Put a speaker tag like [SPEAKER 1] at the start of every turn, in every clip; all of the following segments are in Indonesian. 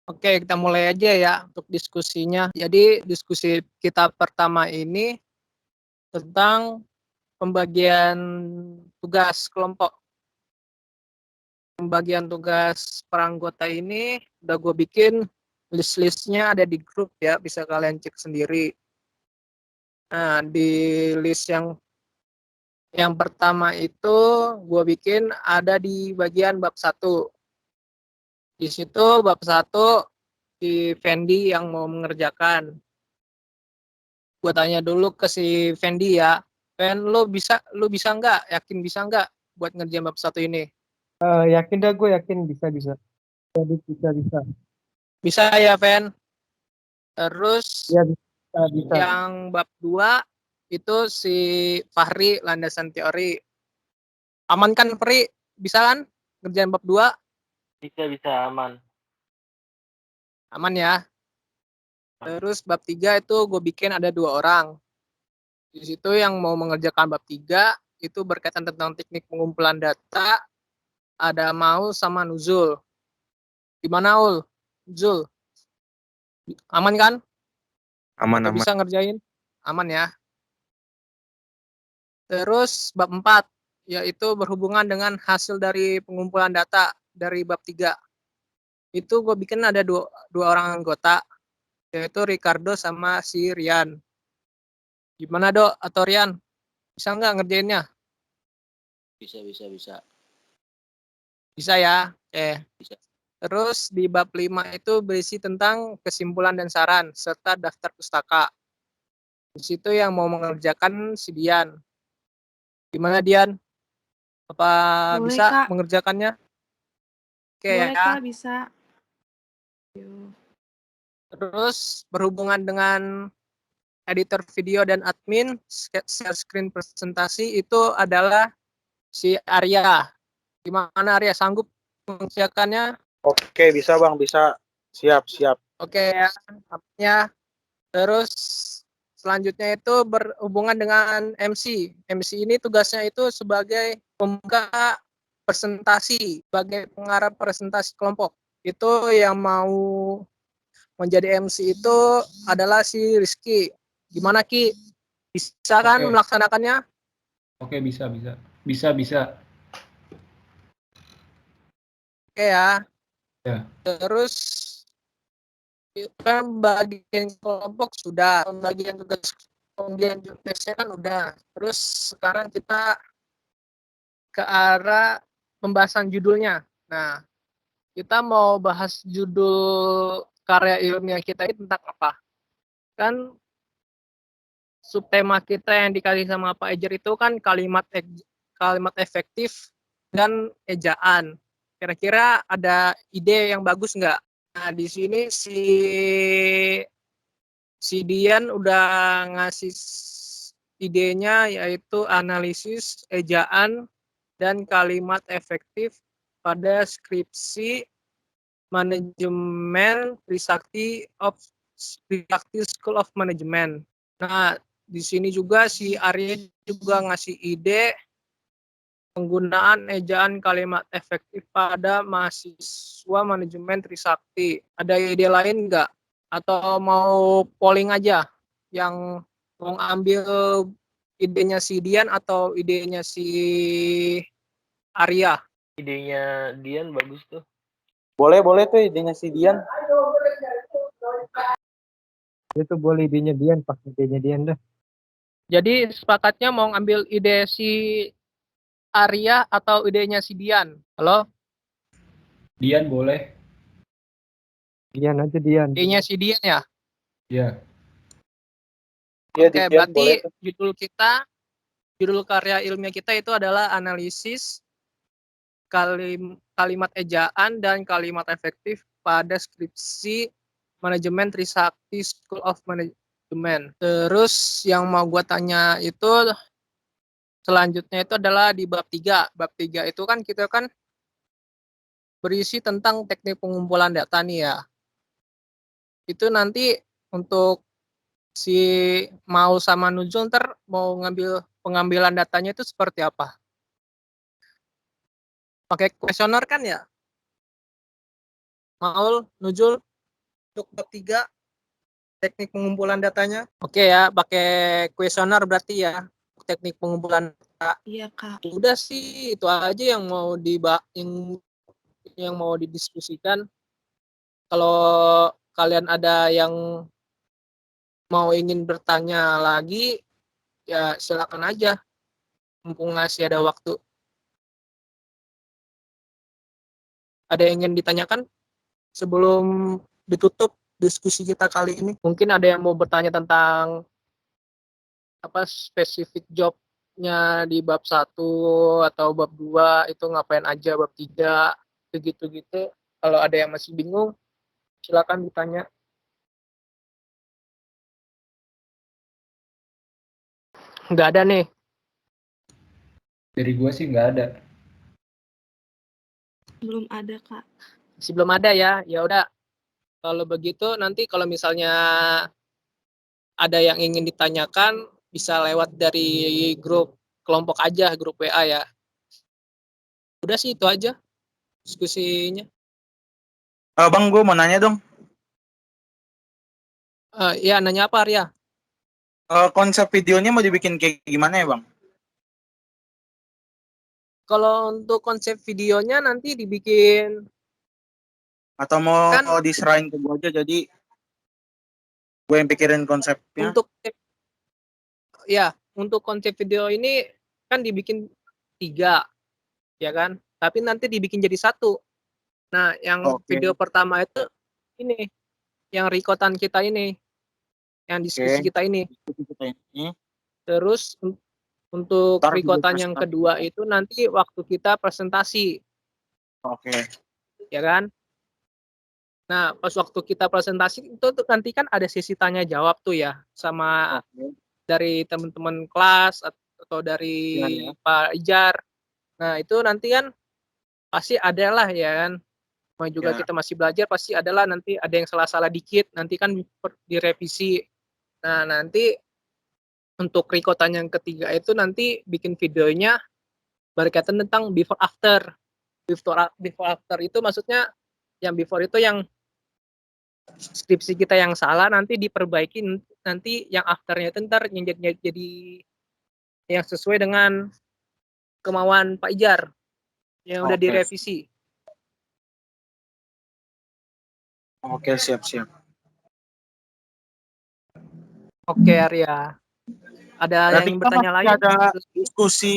[SPEAKER 1] Oke, kita mulai aja ya untuk diskusinya. Jadi diskusi kita pertama ini tentang pembagian tugas kelompok. Pembagian tugas per anggota ini udah gue bikin list-listnya ada di grup ya, bisa kalian cek sendiri. Nah, di list yang pertama itu gue bikin ada di bagian bab 1. Di situ bab 1 si Fendi yang mau mengerjakan. Gue tanya dulu ke si Fendi ya, Fen, lu bisa nggak, yakin bisa nggak buat ngerjain bab 1 ini?
[SPEAKER 2] Yakin dah, gue yakin bisa. Jadi bisa.
[SPEAKER 1] Bisa ya, Fen? Terus
[SPEAKER 2] Ya bisa.
[SPEAKER 1] yang bab 2 itu si Fahri, landasan teori. Aman kan, Fahri? Bisa kan ngerjain bab 2?
[SPEAKER 3] Bisa aman.
[SPEAKER 1] Aman ya. Terus bab 3 itu gue bikin ada 2 orang. Di situ yang mau mengerjakan bab 3 itu berkaitan tentang teknik pengumpulan data, ada Mau sama Nuzul. Gimana, Ul? Zul, aman kan?
[SPEAKER 4] Aman.
[SPEAKER 1] Bisa ngerjain? Aman ya. Terus bab 4, yaitu berhubungan dengan hasil dari pengumpulan data dari bab 3. Itu gue bikin ada dua orang anggota, yaitu Ricardo sama si Rian. Gimana, Dok? Atau Rian? Bisa nggak ngerjainnya?
[SPEAKER 3] Bisa.
[SPEAKER 1] Bisa ya? Oke.
[SPEAKER 3] Bisa.
[SPEAKER 1] Terus di bab 5 itu berisi tentang kesimpulan dan saran, serta daftar pustaka. Di situ yang mau mengerjakan si Dian. Gimana, Dian? Apa
[SPEAKER 5] Boleh,
[SPEAKER 1] bisa
[SPEAKER 5] Kak.
[SPEAKER 1] mengerjakannya? Oke
[SPEAKER 5] Boleh,
[SPEAKER 1] ya.
[SPEAKER 5] Kak, bisa.
[SPEAKER 1] Terus berhubungan dengan editor video dan admin, share screen presentasi itu adalah si Arya. Gimana, Arya, sanggup mengerjakannya?
[SPEAKER 4] Oke, bisa Bang, bisa. Siap.
[SPEAKER 1] Oke ya. Terus selanjutnya itu berhubungan dengan MC. MC ini tugasnya itu sebagai pembuka presentasi, sebagai pengarah presentasi kelompok. Itu yang mau menjadi MC itu adalah si Rizky. Gimana, Ki? Bisa kan melaksanakannya?
[SPEAKER 2] Oke, bisa. Bisa.
[SPEAKER 1] Oke ya.
[SPEAKER 2] Ya.
[SPEAKER 1] Terus kan bagian kelompok sudah, bagian tugas pembagian tugasnya kan udah. Terus sekarang kita ke arah pembahasan judulnya. Nah, kita mau bahas judul karya ilmiah kita ini tentang apa? Kan subtema kita yang dikasih sama Pak Ejer itu kan kalimat efektif dan ejaan. Kira-kira ada ide yang bagus nggak? Nah, di sini si Dian udah ngasih idenya, yaitu analisis ejaan dan kalimat efektif pada skripsi manajemen Trisakti School of Management. Nah, di sini juga si Arya juga ngasih ide penggunaan ejaan kalimat efektif pada mahasiswa manajemen Trisakti. Ada ide lain nggak? Atau mau polling aja yang mau ambil idenya si Dian atau idenya si Arya?
[SPEAKER 3] Idenya Dian bagus tuh.
[SPEAKER 4] Boleh tuh idenya si Dian.
[SPEAKER 2] Itu boleh idenya Dian, pakai idenya Dian dah.
[SPEAKER 1] Jadi sepakatnya mau ambil ide si Arya atau idenya si Dian? Halo?
[SPEAKER 2] Dian boleh. Dian aja, Dian.
[SPEAKER 1] Idenya si Dian ya?
[SPEAKER 2] Ya.
[SPEAKER 4] Iya,
[SPEAKER 1] Oke,
[SPEAKER 4] Dian
[SPEAKER 1] berarti
[SPEAKER 4] boleh tuh.
[SPEAKER 1] judul karya ilmiah kita itu adalah analisis kalimat ejaan dan kalimat efektif pada skripsi manajemen Trisakti School of Management. Terus yang mau gue tanya itu selanjutnya itu adalah di bab 3. Bab 3 itu kan kita kan berisi tentang teknik pengumpulan data nih ya. Itu nanti untuk si Mau sama Nuzul ntar mau ngambil pengambilan datanya itu seperti apa? Pakai kuesioner kan ya? Maul, Nuzul? untuk bab 3 teknik pengumpulan datanya. Oke ya, pakai kuesioner berarti ya. Teknik pengumpulan data.
[SPEAKER 5] Iya, Kak.
[SPEAKER 1] Udah sih, itu aja yang mau yang mau didiskusikan. Kalau kalian ada yang mau ingin bertanya lagi, ya silakan aja. Mumpung masih ada waktu. Ada yang ingin ditanyakan sebelum ditutup diskusi kita kali ini? Mungkin ada yang mau bertanya tentang apa spesifik jobnya di bab 1 atau bab 2 itu ngapain aja, bab 3 gitu-gitu. Kalau ada yang masih bingung, silakan ditanya. Nggak ada nih.
[SPEAKER 6] Dari gua sih nggak ada.
[SPEAKER 5] Belum ada, Kak.
[SPEAKER 1] Masih belum ada ya. Ya udah. Kalau begitu nanti kalau misalnya ada yang ingin ditanyakan bisa lewat dari grup kelompok aja, grup WA ya. Udah sih itu aja diskusinya.
[SPEAKER 4] Bang, gue mau nanya dong.
[SPEAKER 1] Ya nanya apa Arya?
[SPEAKER 4] Konsep videonya mau dibikin kayak gimana ya, Bang?
[SPEAKER 1] Kalau untuk konsep videonya nanti dibikin
[SPEAKER 4] Atau mau
[SPEAKER 1] Kan-
[SPEAKER 4] diserahin ke gue aja, jadi gue yang pikirin konsepnya.
[SPEAKER 1] untuk konsep video ini kan dibikin 3 ya kan, tapi nanti dibikin jadi 1. Nah yang
[SPEAKER 4] Oke.
[SPEAKER 1] video pertama itu ini yang rekotan kita ini, yang diskusi
[SPEAKER 4] Oke.
[SPEAKER 1] kita ini.
[SPEAKER 4] Ini.
[SPEAKER 1] Terus untuk
[SPEAKER 4] Ntar video
[SPEAKER 1] rekotan yang
[SPEAKER 4] presentasi.
[SPEAKER 1] kedua itu nanti waktu kita presentasi
[SPEAKER 4] Oke.
[SPEAKER 1] ya kan. Nah pas waktu kita presentasi itu tuh nanti kan ada sesi tanya jawab tuh ya sama
[SPEAKER 4] Oke.
[SPEAKER 1] dari teman-teman kelas atau dari
[SPEAKER 4] Ya.
[SPEAKER 1] Pak Ijar. Nah itu nanti kan pasti ada lah ya kan. Mau juga
[SPEAKER 4] Ya.
[SPEAKER 1] kita masih belajar pasti adalah nanti ada yang salah-salah dikit nanti kan direvisi. Nah nanti untuk rekotan yang ketiga itu nanti bikin videonya berkaitan tentang before after. Before after itu maksudnya yang before itu yang skripsi kita yang salah nanti diperbaiki, nanti yang afternya itu ntar yang jadi yang sesuai dengan kemauan Pak Ijar yang udah
[SPEAKER 4] Oke.
[SPEAKER 1] direvisi.
[SPEAKER 4] Oke, siap-siap.
[SPEAKER 1] Oke Arya. Ada yang
[SPEAKER 4] Berarti
[SPEAKER 1] ingin
[SPEAKER 4] kita
[SPEAKER 1] bertanya
[SPEAKER 4] masih
[SPEAKER 1] lagi?
[SPEAKER 4] ada diskusi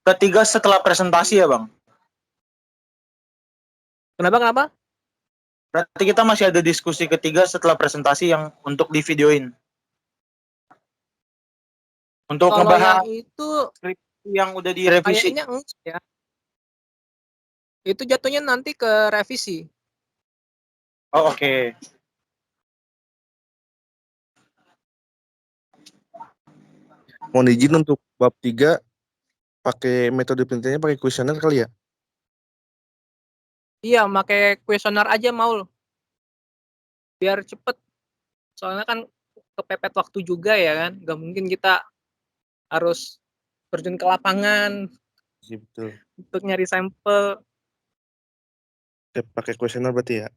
[SPEAKER 4] ketiga setelah presentasi ya, Bang?
[SPEAKER 1] Kenapa?
[SPEAKER 4] Berarti kita masih ada diskusi ketiga setelah presentasi yang untuk di videoin. Untuk
[SPEAKER 1] Kalau
[SPEAKER 4] ngebahas
[SPEAKER 1] yang itu
[SPEAKER 4] yang udah direvisi.
[SPEAKER 1] kayaknya enggak ya. Itu jatuhnya nanti ke revisi.
[SPEAKER 4] Oh, oke.
[SPEAKER 7] Mohon izin untuk bab 3 pakai metode penelitiannya pakai kuesioner kali ya?
[SPEAKER 1] Iya, pakai kuesioner aja Maul. Biar cepet. Soalnya kan kepepet waktu juga ya kan. Gak mungkin kita harus terjun ke lapangan
[SPEAKER 7] Iya betul.
[SPEAKER 1] untuk nyari sampel.
[SPEAKER 7] Pakai kuesioner berarti ya?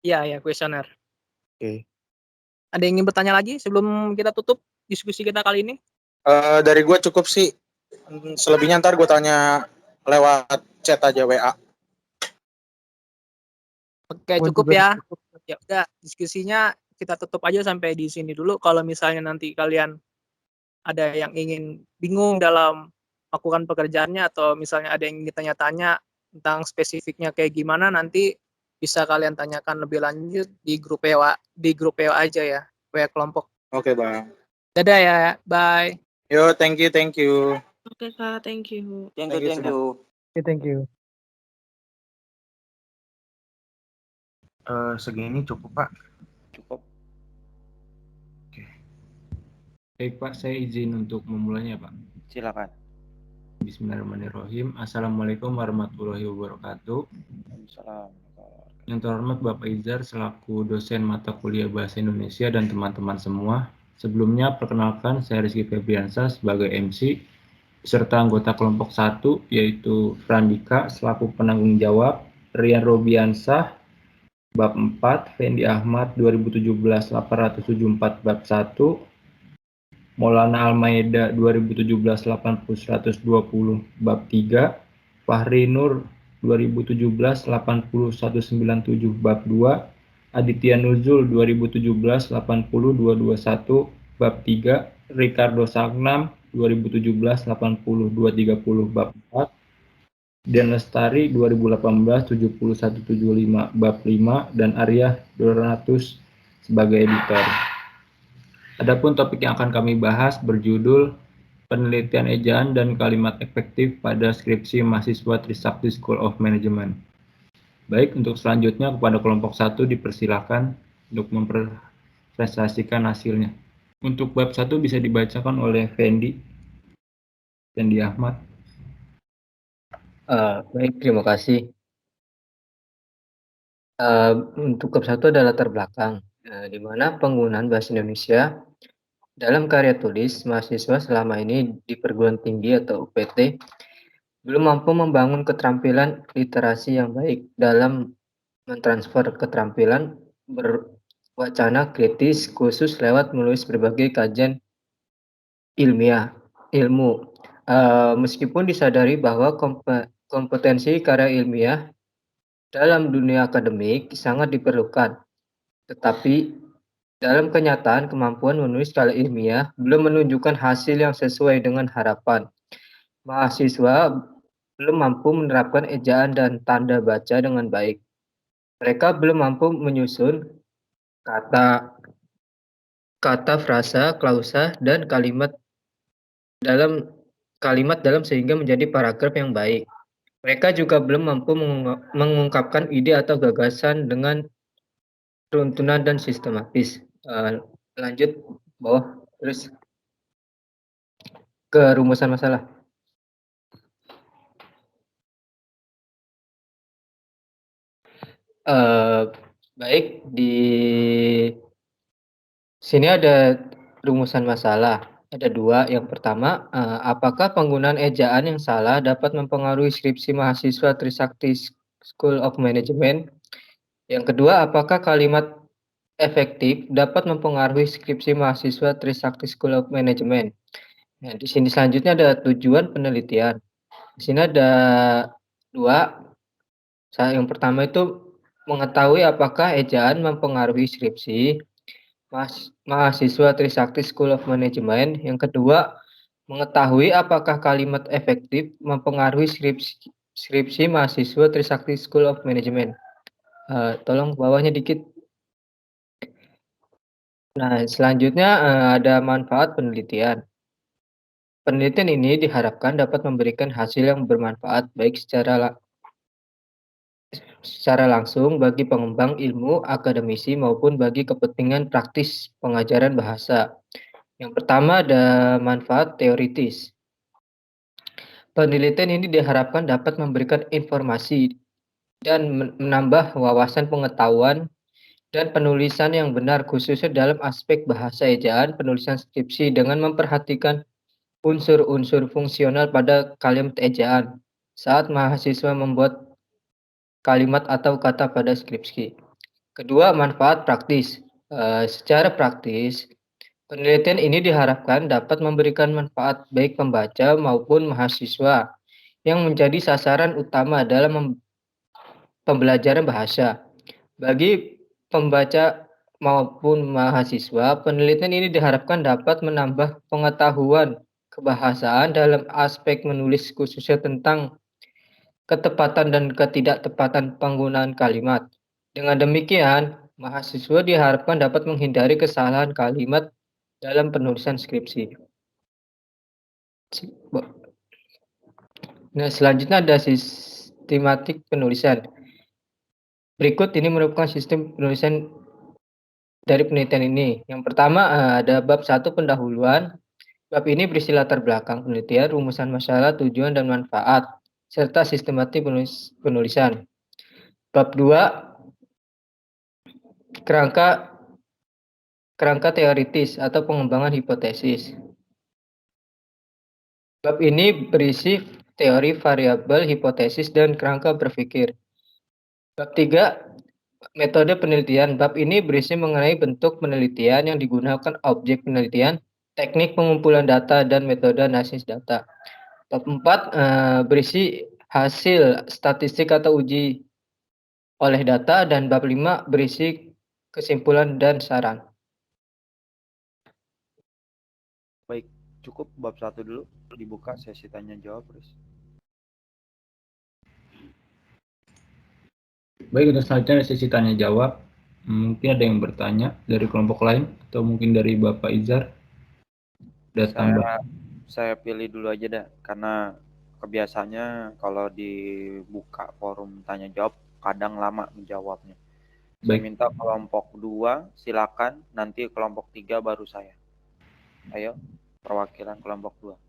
[SPEAKER 1] Iya, kuesioner.
[SPEAKER 7] Oke.
[SPEAKER 1] Ada yang ingin bertanya lagi sebelum kita tutup diskusi kita kali ini?
[SPEAKER 4] Dari gue cukup sih. Selebihnya ntar gue tanya lewat chat aja WA.
[SPEAKER 1] Oke, cukup ya. Ya udah, diskusinya kita tutup aja sampai di sini dulu. Kalau misalnya nanti kalian ada yang ingin bingung dalam melakukan pekerjaannya atau misalnya ada yang ingin tanya-tanya tentang spesifiknya kayak gimana, nanti bisa kalian tanyakan lebih lanjut di grup WA aja ya, WA kelompok.
[SPEAKER 4] Oke, Bang.
[SPEAKER 1] Dadah ya, bye.
[SPEAKER 4] Yo, thank you.
[SPEAKER 5] Oke, Kak. Thank you.
[SPEAKER 4] Thank you.
[SPEAKER 2] Oke, thank you.
[SPEAKER 7] Segini cukup Pak.
[SPEAKER 3] Cukup.
[SPEAKER 6] Baik Pak, saya izin untuk memulainya Pak.
[SPEAKER 3] Silakan.
[SPEAKER 6] Bismillahirrahmanirrahim. Assalamualaikum warahmatullahi wabarakatuh.
[SPEAKER 3] Waalaikumsalam.
[SPEAKER 6] Yang terhormat Bapak Izar selaku dosen mata kuliah Bahasa Indonesia dan teman-teman semua. Sebelumnya perkenalkan saya Rizky Febriansyah sebagai MC beserta anggota kelompok 1 yaitu Frandika selaku penanggung jawab, Rian Robiansah Bab 4, Fendi Ahmad 2017-874 bab 1, Maulana Al-Maida 2017-80-120 bab 3, Fahri Nur 2017-80197 bab 2, Aditya Nuzul 2017-80221 bab 3, Ricardo Sagnam 2017-80230 bab 4, Dan Lestari 2018-70175 bab 5, dan Arya 200 sebagai editor. Adapun topik yang akan kami bahas berjudul Penelitian Ejaan dan Kalimat Efektif pada Skripsi Mahasiswa Trisakti School of Management. Baik, untuk selanjutnya kepada kelompok 1 dipersilakan untuk mempresentasikan hasilnya. Untuk bab 1 bisa dibacakan oleh Fendi Ahmad.
[SPEAKER 8] Baik, terima kasih. Untuk bab 1 adalah latar belakang, di mana penggunaan bahasa Indonesia dalam karya tulis mahasiswa selama ini di perguruan tinggi atau UPT belum mampu membangun keterampilan literasi yang baik dalam mentransfer keterampilan berwacana kritis khusus lewat menulis berbagai kajian ilmu. Meskipun disadari bahwa kompetensi karya ilmiah dalam dunia akademik sangat diperlukan, tetapi dalam kenyataan kemampuan menulis karya ilmiah belum menunjukkan hasil yang sesuai dengan harapan. Mahasiswa belum mampu menerapkan ejaan dan tanda baca dengan baik. Mereka belum mampu menyusun kata, frasa, klausa, dan kalimat dalam sehingga menjadi paragraf yang baik. Mereka juga belum mampu mengungkapkan ide atau gagasan dengan runtunan dan sistematis. Lanjut bawah, terus ke rumusan masalah. Baik, di sini ada rumusan masalah. Ada dua. Yang pertama, apakah penggunaan ejaan yang salah dapat mempengaruhi skripsi mahasiswa Trisakti School of Management? Yang kedua, apakah kalimat efektif dapat mempengaruhi skripsi mahasiswa Trisakti School of Management? Nah, di sini selanjutnya ada tujuan penelitian. Di sini ada dua. Yang pertama itu mengetahui apakah ejaan mempengaruhi skripsi mahasiswa Trisakti School of Management. Yang kedua, mengetahui apakah kalimat efektif mempengaruhi skripsi mahasiswa Trisakti School of Management. Tolong bawahnya dikit. Nah, selanjutnya ada manfaat penelitian. Penelitian ini diharapkan dapat memberikan hasil yang bermanfaat baik secara langsung bagi pengembang ilmu, akademisi, maupun bagi kepentingan praktis pengajaran bahasa. Yang pertama ada manfaat teoritis. Penelitian ini diharapkan dapat memberikan informasi dan menambah wawasan pengetahuan dan penulisan yang benar, khususnya dalam aspek bahasa ejaan penulisan skripsi dengan memperhatikan unsur-unsur fungsional pada kalimat ejaan saat mahasiswa membuat kalimat atau kata pada skripsi. Kedua, manfaat praktis. Secara praktis, penelitian ini diharapkan dapat memberikan manfaat baik pembaca maupun mahasiswa yang menjadi sasaran utama dalam pembelajaran bahasa. Bagi pembaca maupun mahasiswa, penelitian ini diharapkan dapat menambah pengetahuan kebahasaan dalam aspek menulis, khususnya tentang ketepatan dan ketidaktepatan penggunaan kalimat. Dengan demikian, mahasiswa diharapkan dapat menghindari kesalahan kalimat dalam penulisan skripsi. Nah, selanjutnya ada sistematik penulisan. Berikut ini merupakan sistem penulisan dari penelitian ini. Yang pertama ada bab 1 pendahuluan. Bab ini berisi latar belakang penelitian, rumusan masalah, tujuan dan manfaat, serta sistematik penulisan. Bab 2 kerangka teoritis atau pengembangan hipotesis. Bab ini berisi teori variabel, hipotesis, dan kerangka berpikir. Bab 3 Metode penelitian. Bab ini berisi mengenai bentuk penelitian yang digunakan objek penelitian, teknik pengumpulan data, dan metode analisis data. Bab 4 berisi hasil statistik atau uji oleh data, dan bab 5 berisi kesimpulan dan saran.
[SPEAKER 9] Baik, cukup bab 1 dulu dibuka sesi tanya jawab, Riz.
[SPEAKER 6] Baik, untuk selanjutnya sesi tanya jawab. Mungkin ada yang bertanya dari kelompok lain atau mungkin dari Bapak Izar.
[SPEAKER 9] Saya pilih dulu aja dah, karena kebiasaannya kalau dibuka forum tanya jawab kadang lama menjawabnya. Saya
[SPEAKER 6] Baik.
[SPEAKER 9] minta kelompok 2 silakan, nanti kelompok 3 baru saya. Ayo, perwakilan kelompok 2.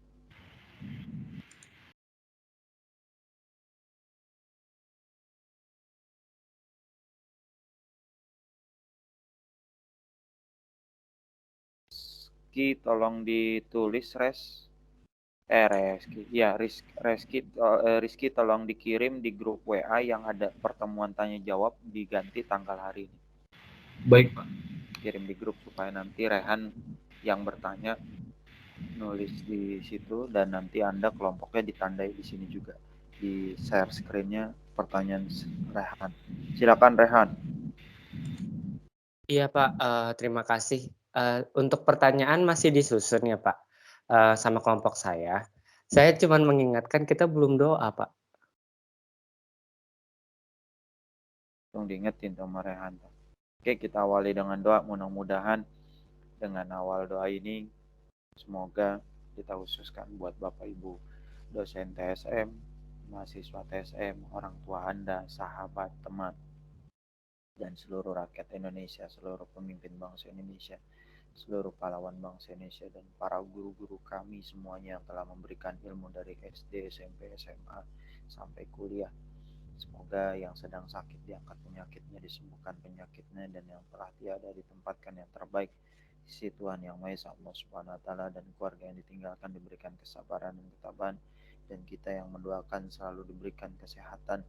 [SPEAKER 9] Rizky tolong ditulis Rizky tolong dikirim di grup WA yang ada pertemuan tanya jawab, diganti tanggal hari ini.
[SPEAKER 6] Baik, Pak.
[SPEAKER 9] Kirim di grup supaya nanti Rehan yang bertanya nulis di situ, dan nanti Anda kelompoknya ditandai di sini juga. Di share screen-nya pertanyaan Rehan. Silakan Rehan.
[SPEAKER 10] Iya Pak, terima kasih. Untuk pertanyaan masih disusun ya Pak, sama kelompok saya. Saya cuma mengingatkan kita belum doa Pak.
[SPEAKER 9] Tolong diingetin sama Rehan. Oke, kita awali dengan doa. Mudah-mudahan dengan awal doa ini semoga kita khususkan buat Bapak Ibu dosen TSM, mahasiswa TSM, orang tua Anda, sahabat, teman, dan seluruh rakyat Indonesia, seluruh pemimpin bangsa Indonesia, seluruh pahlawan bangsa Indonesia, dan para guru-guru kami semuanya yang telah memberikan ilmu dari SD, SMP, SMA, sampai kuliah. Semoga yang sedang sakit diangkat penyakitnya, disembuhkan penyakitnya, dan yang telah tiada ditempatkan yang terbaik di sisi Tuhan Yang Maha Esa Allah Subhanahu wa Ta'ala, dan keluarga yang ditinggalkan diberikan kesabaran dan ketabahan, dan kita yang mendoakan selalu diberikan kesehatan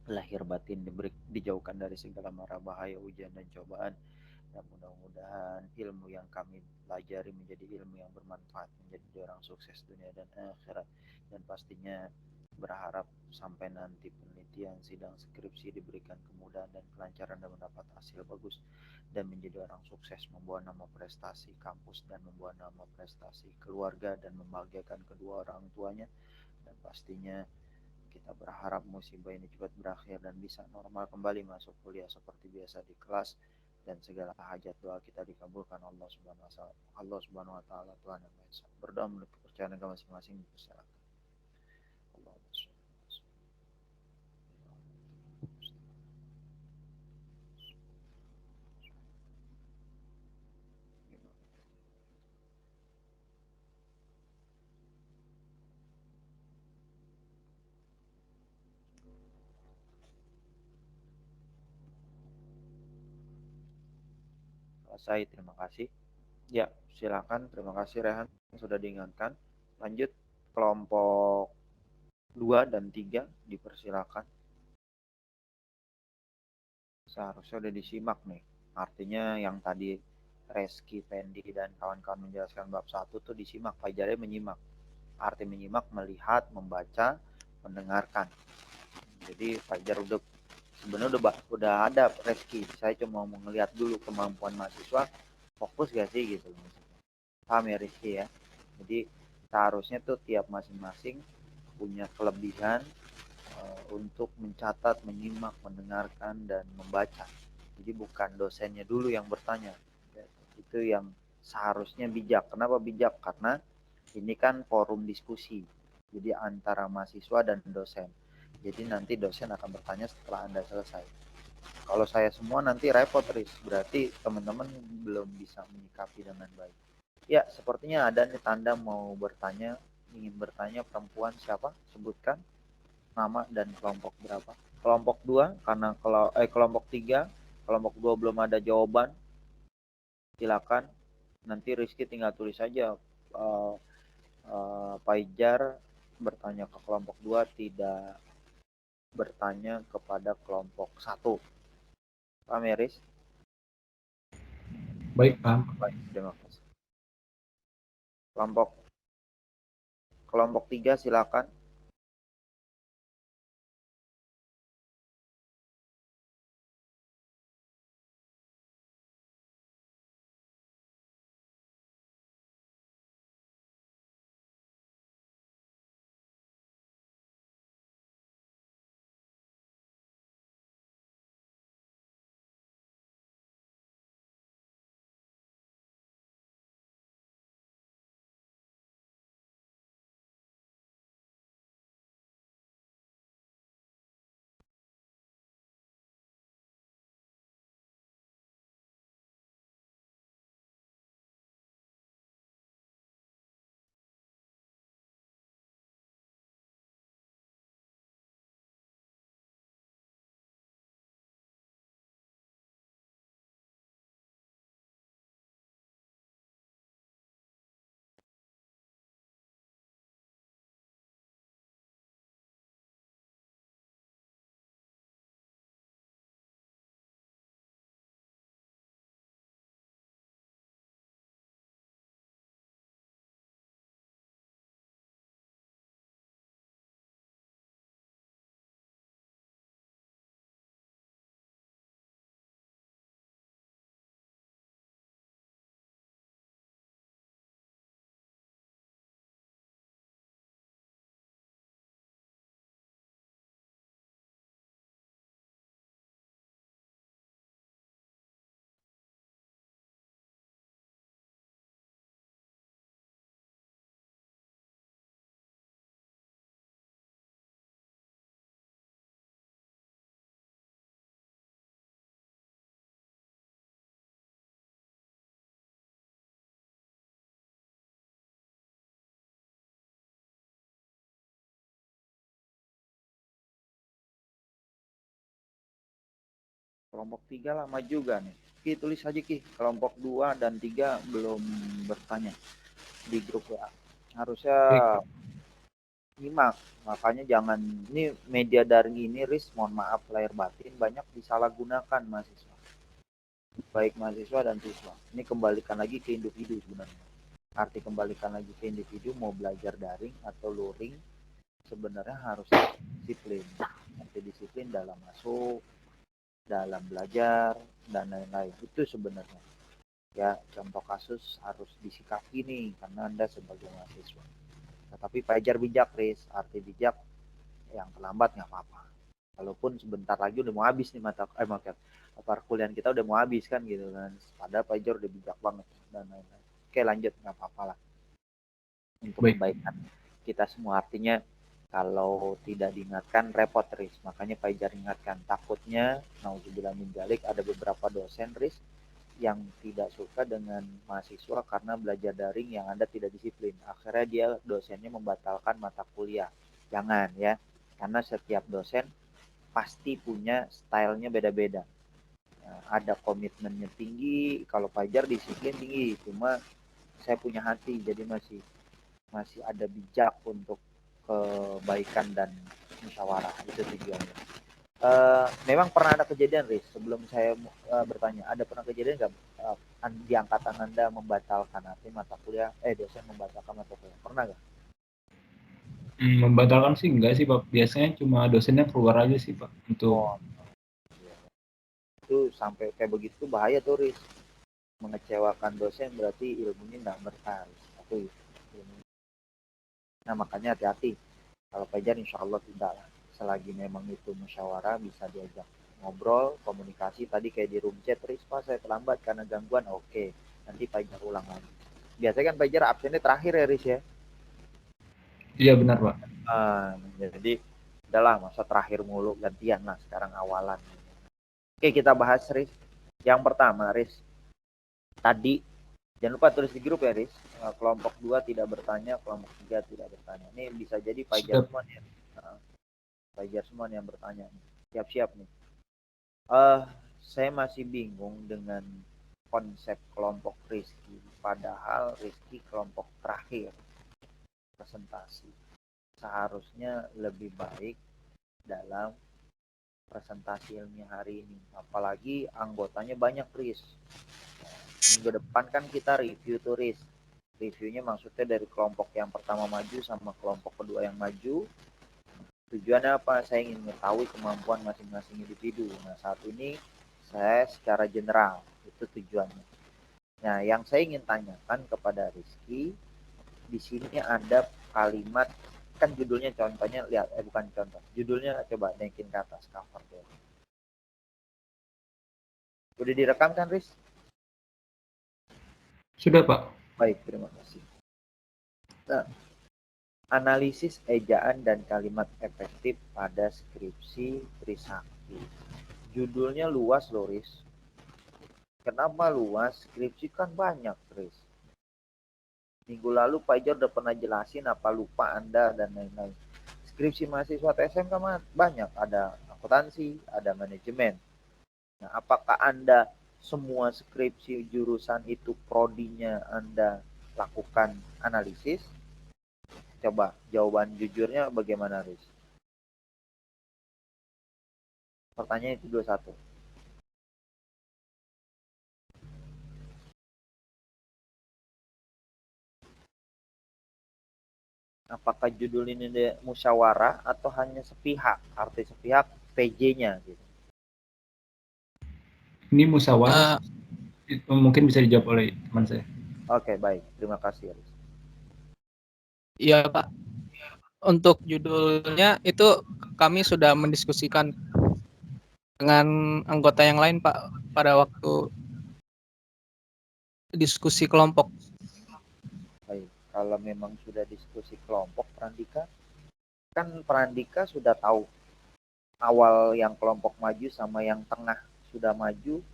[SPEAKER 9] lahir batin, dijauhkan dari segala mara bahaya, ujian dan cobaan. Dan mudah-mudahan ilmu yang kami pelajari menjadi ilmu yang bermanfaat, menjadi orang sukses dunia dan akhirat. Dan pastinya berharap sampai nanti penelitian, sidang skripsi diberikan kemudahan dan kelancaran dan mendapat hasil bagus, dan menjadi orang sukses, membawa nama prestasi kampus dan membawa nama prestasi keluarga, dan membahagiakan kedua orang tuanya. Dan pastinya kita berharap musibah ini cepat berakhir dan bisa normal kembali masuk kuliah seperti biasa di kelas, dan segala hajat doa kita dikabulkan Allah Subhanahu wa Ta'ala, Tuhan Yang Maha Esa. Berdoa menurut kepercayaan agama masing-masing, dipersilakan. Selesai, terima kasih. Ya, silakan. Terima kasih Rehan sudah diingatkan. Lanjut kelompok 2 dan 3 dipersilakan. Seharusnya udah disimak nih. Artinya yang tadi Reski, Pendi, dan kawan-kawan menjelaskan bab 1 tuh disimak. Fajarnya menyimak. Arti menyimak, melihat, membaca, mendengarkan. Jadi Fajar sebenarnya udah ada Reski. Saya cuma mau ngelihat dulu kemampuan mahasiswa, fokus gak sih gitu. Paham ya Rizky ya? Jadi seharusnya tuh tiap masing-masing punya kelebihan untuk mencatat, menyimak, mendengarkan, dan membaca. Jadi bukan dosennya dulu yang bertanya. Itu yang seharusnya bijak. Kenapa bijak? Karena ini kan forum diskusi. Jadi antara mahasiswa dan dosen. Jadi nanti dosen akan bertanya setelah Anda selesai. Kalau saya semua nanti repot, Riz. Berarti teman-teman belum bisa menyikapi dengan baik. Ya, sepertinya ada nih tanda mau bertanya, ingin bertanya. Perempuan siapa? Sebutkan nama dan kelompok berapa. Kelompok 2, karena kelompok 3, kelompok 2 belum ada jawaban. Silakan. Nanti Rizky tinggal tulis saja. Fajar bertanya ke kelompok 2, tidak bertanya kepada kelompok 1. Paham ya, Riz?
[SPEAKER 6] Baik, paham.
[SPEAKER 9] Baik, terima kasih. Kelompok 3 silakan. Kelompok 3 lama juga nih. Ki, tulis aja Ki. Kelompok 2 dan 3 belum bertanya di grup WA. Harusnya
[SPEAKER 6] Baik, Pak.
[SPEAKER 9] nyimak. Makanya jangan, ini media daring ini, Riz, mohon maaf lahir batin, banyak disalahgunakan mahasiswa. Baik mahasiswa dan siswa. Ini kembalikan lagi ke individu sebenarnya. Arti kembalikan lagi ke individu, mau belajar daring atau luring, sebenarnya harus disiplin. Arti disiplin dalam masuk, dalam belajar, dan lain-lain. Itu sebenarnya. Ya, contoh kasus harus disikapi nih, karena Anda sebagai mahasiswa. Tetapi Fajar bijak, Riz. Arti bijak, yang terlambat nggak apa-apa. Walaupun sebentar lagi udah mau habis nih mata kuliah kita udah mau habis kan gitu kan. Padahal Fajar udah bijak banget dan lain-lain. Oke, lanjut, nggak apa-apa lah. Untuk
[SPEAKER 6] Baik.
[SPEAKER 9] kebaikan kita semua, artinya kalau tidak diingatkan repot, Riz. Makanya Fajar ingatkan, takutnya nauzubillah min dzalik ada beberapa dosen, Riz, yang tidak suka dengan mahasiswa karena belajar daring yang Anda tidak disiplin. Akhirnya dia dosennya membatalkan mata kuliah. Jangan ya, karena setiap dosen pasti punya stylenya beda-beda. Nah, ada komitmennya tinggi, kalau Fajar disiplin tinggi, cuma saya punya hati, jadi masih ada bijak untuk kebaikan dan musyawarah, itu tujuannya. Memang pernah ada kejadian, Riz, sebelum saya bertanya, ada pernah kejadian nggak di angkatan Anda membatalkan arti mata kuliah, dosen membatalkan mata kuliah, pernah nggak?
[SPEAKER 6] Membatalkan sih enggak sih, Pak. Biasanya cuma dosennya keluar aja sih, Pak. Untuk
[SPEAKER 9] Itu sampai kayak begitu bahaya tuh, Riz. Mengecewakan dosen berarti ilmunya nggak berkah. Itu ilmu. Nah, makanya hati-hati. Kalau Fajar insya Allah tidak lah. Selagi memang itu musyawarah, bisa diajak ngobrol, komunikasi. Tadi kayak di room chat, Riz, Pak, saya terlambat karena gangguan. Oke, nanti Fajar ulang lagi. Biasanya kan Fajar absennya terakhir ya, Riz ya?
[SPEAKER 6] Iya, benar, Pak.
[SPEAKER 9] Jadi udahlah, masa terakhir mulu, gantian lah sekarang awalan. Oke, kita bahas, Riz. Yang pertama, Riz, tadi jangan lupa tulis di grup ya, Riz. Kelompok 2 tidak bertanya, kelompok 3 tidak bertanya. Ini bisa jadi Fajar semua nih. Fajar semua yang bertanya. Siap-siap nih. Saya masih bingung dengan konsep kelompok Rizky. Padahal Rizky kelompok terakhir presentasi. Seharusnya lebih baik dalam presentasi ilmiah hari ini. Apalagi anggotanya banyak, Riz. Minggu depan kan kita review tuh, Riz. Reviewnya maksudnya dari kelompok yang pertama maju sama kelompok kedua yang maju. Tujuannya apa? Saya ingin mengetahui kemampuan masing-masing individu. Nah, saat ini saya secara general, itu tujuannya. Nah, yang saya ingin tanyakan kepada Rizky, di sini ada kalimat, kan judulnya contohnya, lihat, bukan contoh. Judulnya coba naikin ke atas, cover deh. Udah direkam kan, Riz?
[SPEAKER 6] Sudah, Pak.
[SPEAKER 9] Baik, terima kasih. Nah, analisis ejaan dan kalimat efektif pada skripsi Trisakti. Judulnya luas, loh, Riz. Kenapa luas? Skripsi kan banyak, Riz. Minggu lalu Pak Ijar udah pernah jelasin, apa lupa Anda, dan lain-lain. Skripsi mahasiswa TSM kan banyak. Ada akuntansi, ada manajemen. Nah, apakah Anda semua skripsi jurusan itu prodinya Anda lakukan analisis? Coba jawaban jujurnya bagaimana, Riz? Pertanyaan itu 21. Apakah judul ini musyawarah atau hanya sepihak? Arti sepihak PJ-nya gitu.
[SPEAKER 6] Ini musyawarah. Itu mungkin bisa dijawab oleh teman saya.
[SPEAKER 9] Oke, baik. Terima kasih, Riz.
[SPEAKER 1] Iya, Pak. Untuk judulnya itu kami sudah mendiskusikan dengan anggota yang lain, Pak, pada waktu diskusi kelompok.
[SPEAKER 9] Baik. Kalau memang sudah diskusi kelompok, Prandika, kan Prandika sudah tahu awal yang kelompok maju sama yang tengah sudah maju,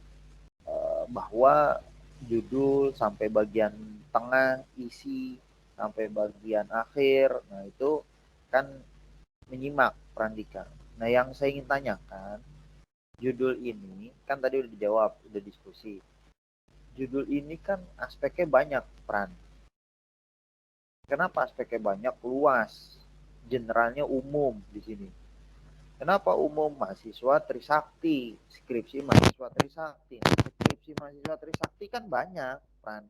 [SPEAKER 9] bahwa judul sampai bagian tengah, isi sampai bagian akhir, nah itu kan menyimak Prandika. Nah, yang saya ingin tanyakan, judul ini kan tadi udah dijawab, udah diskusi. Judul ini kan aspeknya banyak, Pran. Kenapa aspeknya banyak? Luas. Generalnya umum di sini. Kenapa umum? Mahasiswa Trisakti, skripsi mahasiswa Trisakti. Skripsi mahasiswa Trisakti kan banyak, Pran.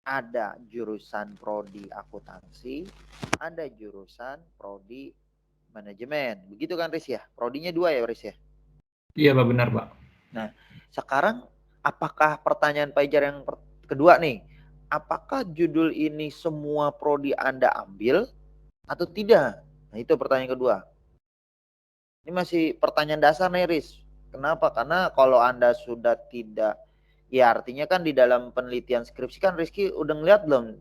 [SPEAKER 9] Ada jurusan prodi akuntansi, ada jurusan prodi manajemen. Begitu kan, Riz ya? Prodinya 2 ya, Riz ya?
[SPEAKER 6] Iya, Pak, benar, Pak.
[SPEAKER 9] Nah, sekarang apakah pertanyaan Pak Ijar yang kedua nih, apakah judul ini semua prodi Anda ambil atau tidak? Nah, itu pertanyaan kedua. Ini masih pertanyaan dasar nih, Riz. Kenapa? Karena kalau Anda sudah tidak, ya artinya kan di dalam penelitian skripsi kan Rizky udah ngeliat belum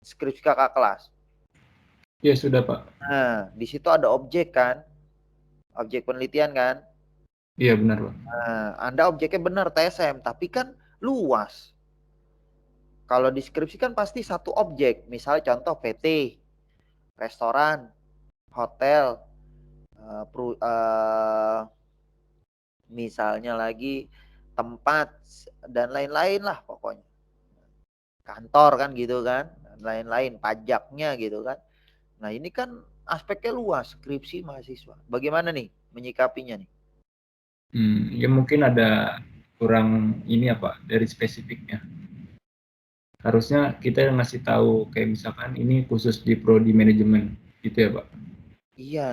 [SPEAKER 9] skripsi kakak kelas?
[SPEAKER 6] Ya, sudah, Pak.
[SPEAKER 9] Nah, di situ ada objek kan? Objek penelitian kan?
[SPEAKER 6] Iya, benar, Pak.
[SPEAKER 9] Nah, Anda objeknya benar TSM, tapi kan luas. Kalau di skripsi kan pasti satu objek. Misalnya contoh PT, restoran, hotel, misalnya lagi tempat dan lain-lain lah pokoknya. Kantor kan gitu kan, dan lain-lain, pajaknya gitu kan. Nah, ini kan aspeknya luas, skripsi mahasiswa. Bagaimana nih menyikapinya nih?
[SPEAKER 6] Ya mungkin ada kurang ini ya, Pak, dari spesifiknya. Harusnya kita ngasih tahu kayak misalkan ini khusus di prodi manajemen gitu ya, Pak.
[SPEAKER 9] Iya.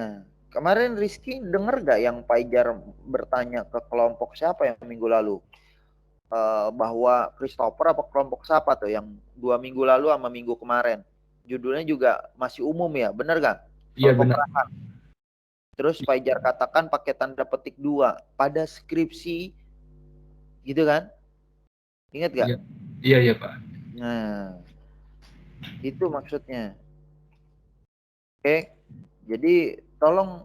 [SPEAKER 9] Kemarin Rizky denger gak yang Pak Ijar bertanya ke kelompok siapa yang minggu lalu? Bahwa Christopher apa kelompok siapa tuh yang 2 minggu lalu sama minggu kemarin? Judulnya juga masih umum ya, bener gak?
[SPEAKER 6] Iya, benar.
[SPEAKER 9] Terus Pak Ijar katakan pakai tanda petik 2 pada skripsi, gitu kan? Ingat gak?
[SPEAKER 6] Iya, Pak.
[SPEAKER 9] Nah, itu maksudnya. Oke, jadi tolong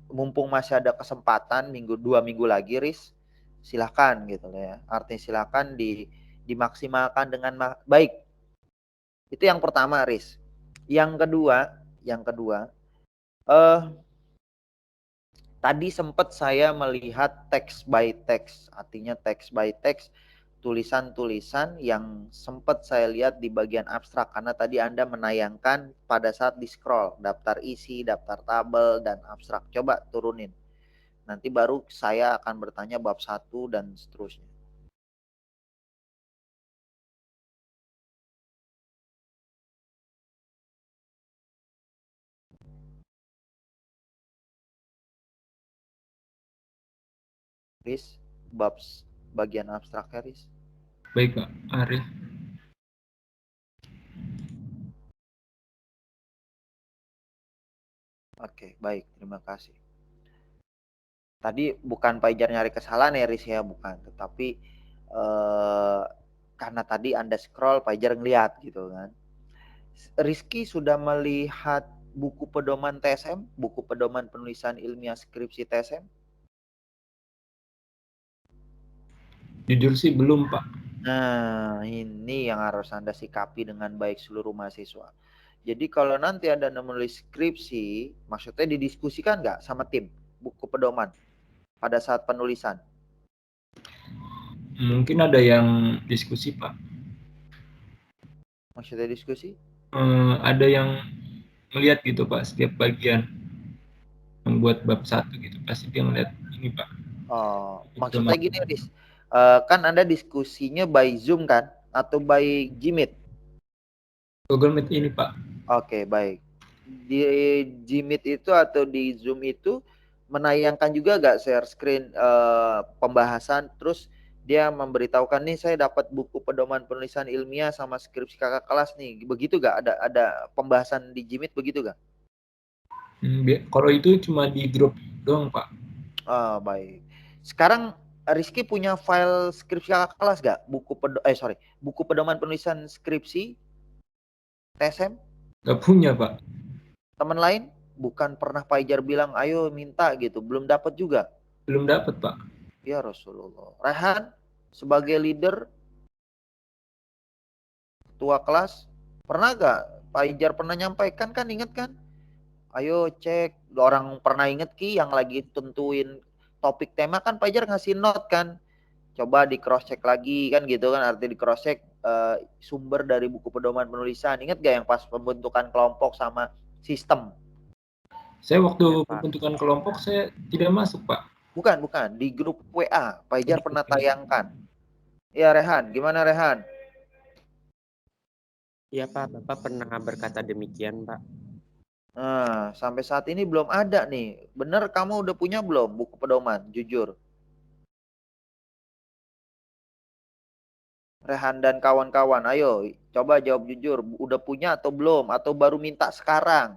[SPEAKER 9] mumpung masih ada kesempatan 2 minggu lagi, Riz, silakan gitu ya. Artinya silakan dimaksimalkan dengan baik. Itu yang pertama, Riz. Yang kedua, tadi sempat saya melihat text by text, artinya text by text tulisan-tulisan yang sempat saya lihat di bagian abstrak, karena tadi Anda menayangkan pada saat di scroll daftar isi, daftar tabel, dan abstrak. Coba turunin. Nanti baru saya akan bertanya bab 1 dan seterusnya. Riz, bab bagian abstrak Riz.
[SPEAKER 6] Baik Pak Arif.
[SPEAKER 9] Oke, baik, terima kasih. Tadi bukan Pak Ijar nyari kesalahan ya Riz ya, bukan. Tetapi karena tadi Anda scroll, Pak Ijar ngeliat gitu kan. Rizky sudah melihat buku pedoman TSM, buku pedoman penulisan ilmiah skripsi TSM?
[SPEAKER 6] Jujur sih belum Pak.
[SPEAKER 9] Nah, ini yang harus Anda sikapi dengan baik seluruh mahasiswa. Jadi kalau nanti Anda menulis skripsi, maksudnya didiskusikan nggak sama tim buku pedoman pada saat penulisan?
[SPEAKER 6] Mungkin ada yang diskusi Pak.
[SPEAKER 9] Maksudnya diskusi?
[SPEAKER 6] Ada yang melihat gitu Pak, setiap bagian membuat bab 1 gitu. Pasti dia melihat ini Pak.
[SPEAKER 9] Oh, maksudnya gini Riz, kan Anda diskusinya by Zoom kan? Atau by Gmeet?
[SPEAKER 6] Google Meet ini Pak.
[SPEAKER 9] Oke, baik. Di Gmeet itu atau di Zoom itu menayangkan juga gak share screen pembahasan, terus dia memberitahukan nih saya dapat buku pedoman penulisan ilmiah sama skripsi kakak kelas nih, begitu gak? Ada pembahasan di Gmeet begitu gak?
[SPEAKER 6] Kalau itu cuma di grup doang Pak.
[SPEAKER 9] Oh, baik. Sekarang Rizky punya file skripsi kakak kelas gak? Buku pedoman penulisan skripsi TSM?
[SPEAKER 6] Gak punya Pak.
[SPEAKER 9] Teman lain? Bukan pernah Pak Ijar bilang ayo minta gitu, belum dapat juga?
[SPEAKER 6] Belum dapat Pak.
[SPEAKER 9] Ya Rasulullah. Rehan sebagai leader ketua kelas, pernah gak Pak Ijar pernah nyampaikan kan, inget kan? Ayo cek, orang pernah inget Ki yang lagi tentuin topik tema kan Pak Ijar ngasih note kan? Coba di cross check lagi kan gitu kan, arti di cross check sumber dari buku pedoman penulisan. Ingat gak yang pas pembentukan kelompok sama sistem?
[SPEAKER 6] Saya waktu pembentukan kelompok saya tidak masuk Pak.
[SPEAKER 9] Bukan, di grup WA Pak Ijar pernah tayangkan. Ya Rehan, gimana Rehan?
[SPEAKER 10] Iya Pak, Bapak pernah berkata demikian Pak.
[SPEAKER 9] Nah, sampai saat ini belum ada nih. Bener kamu udah punya belum buku pedoman? Jujur. Rehan dan kawan-kawan, ayo coba jawab jujur. Udah punya atau belum? Atau baru minta sekarang?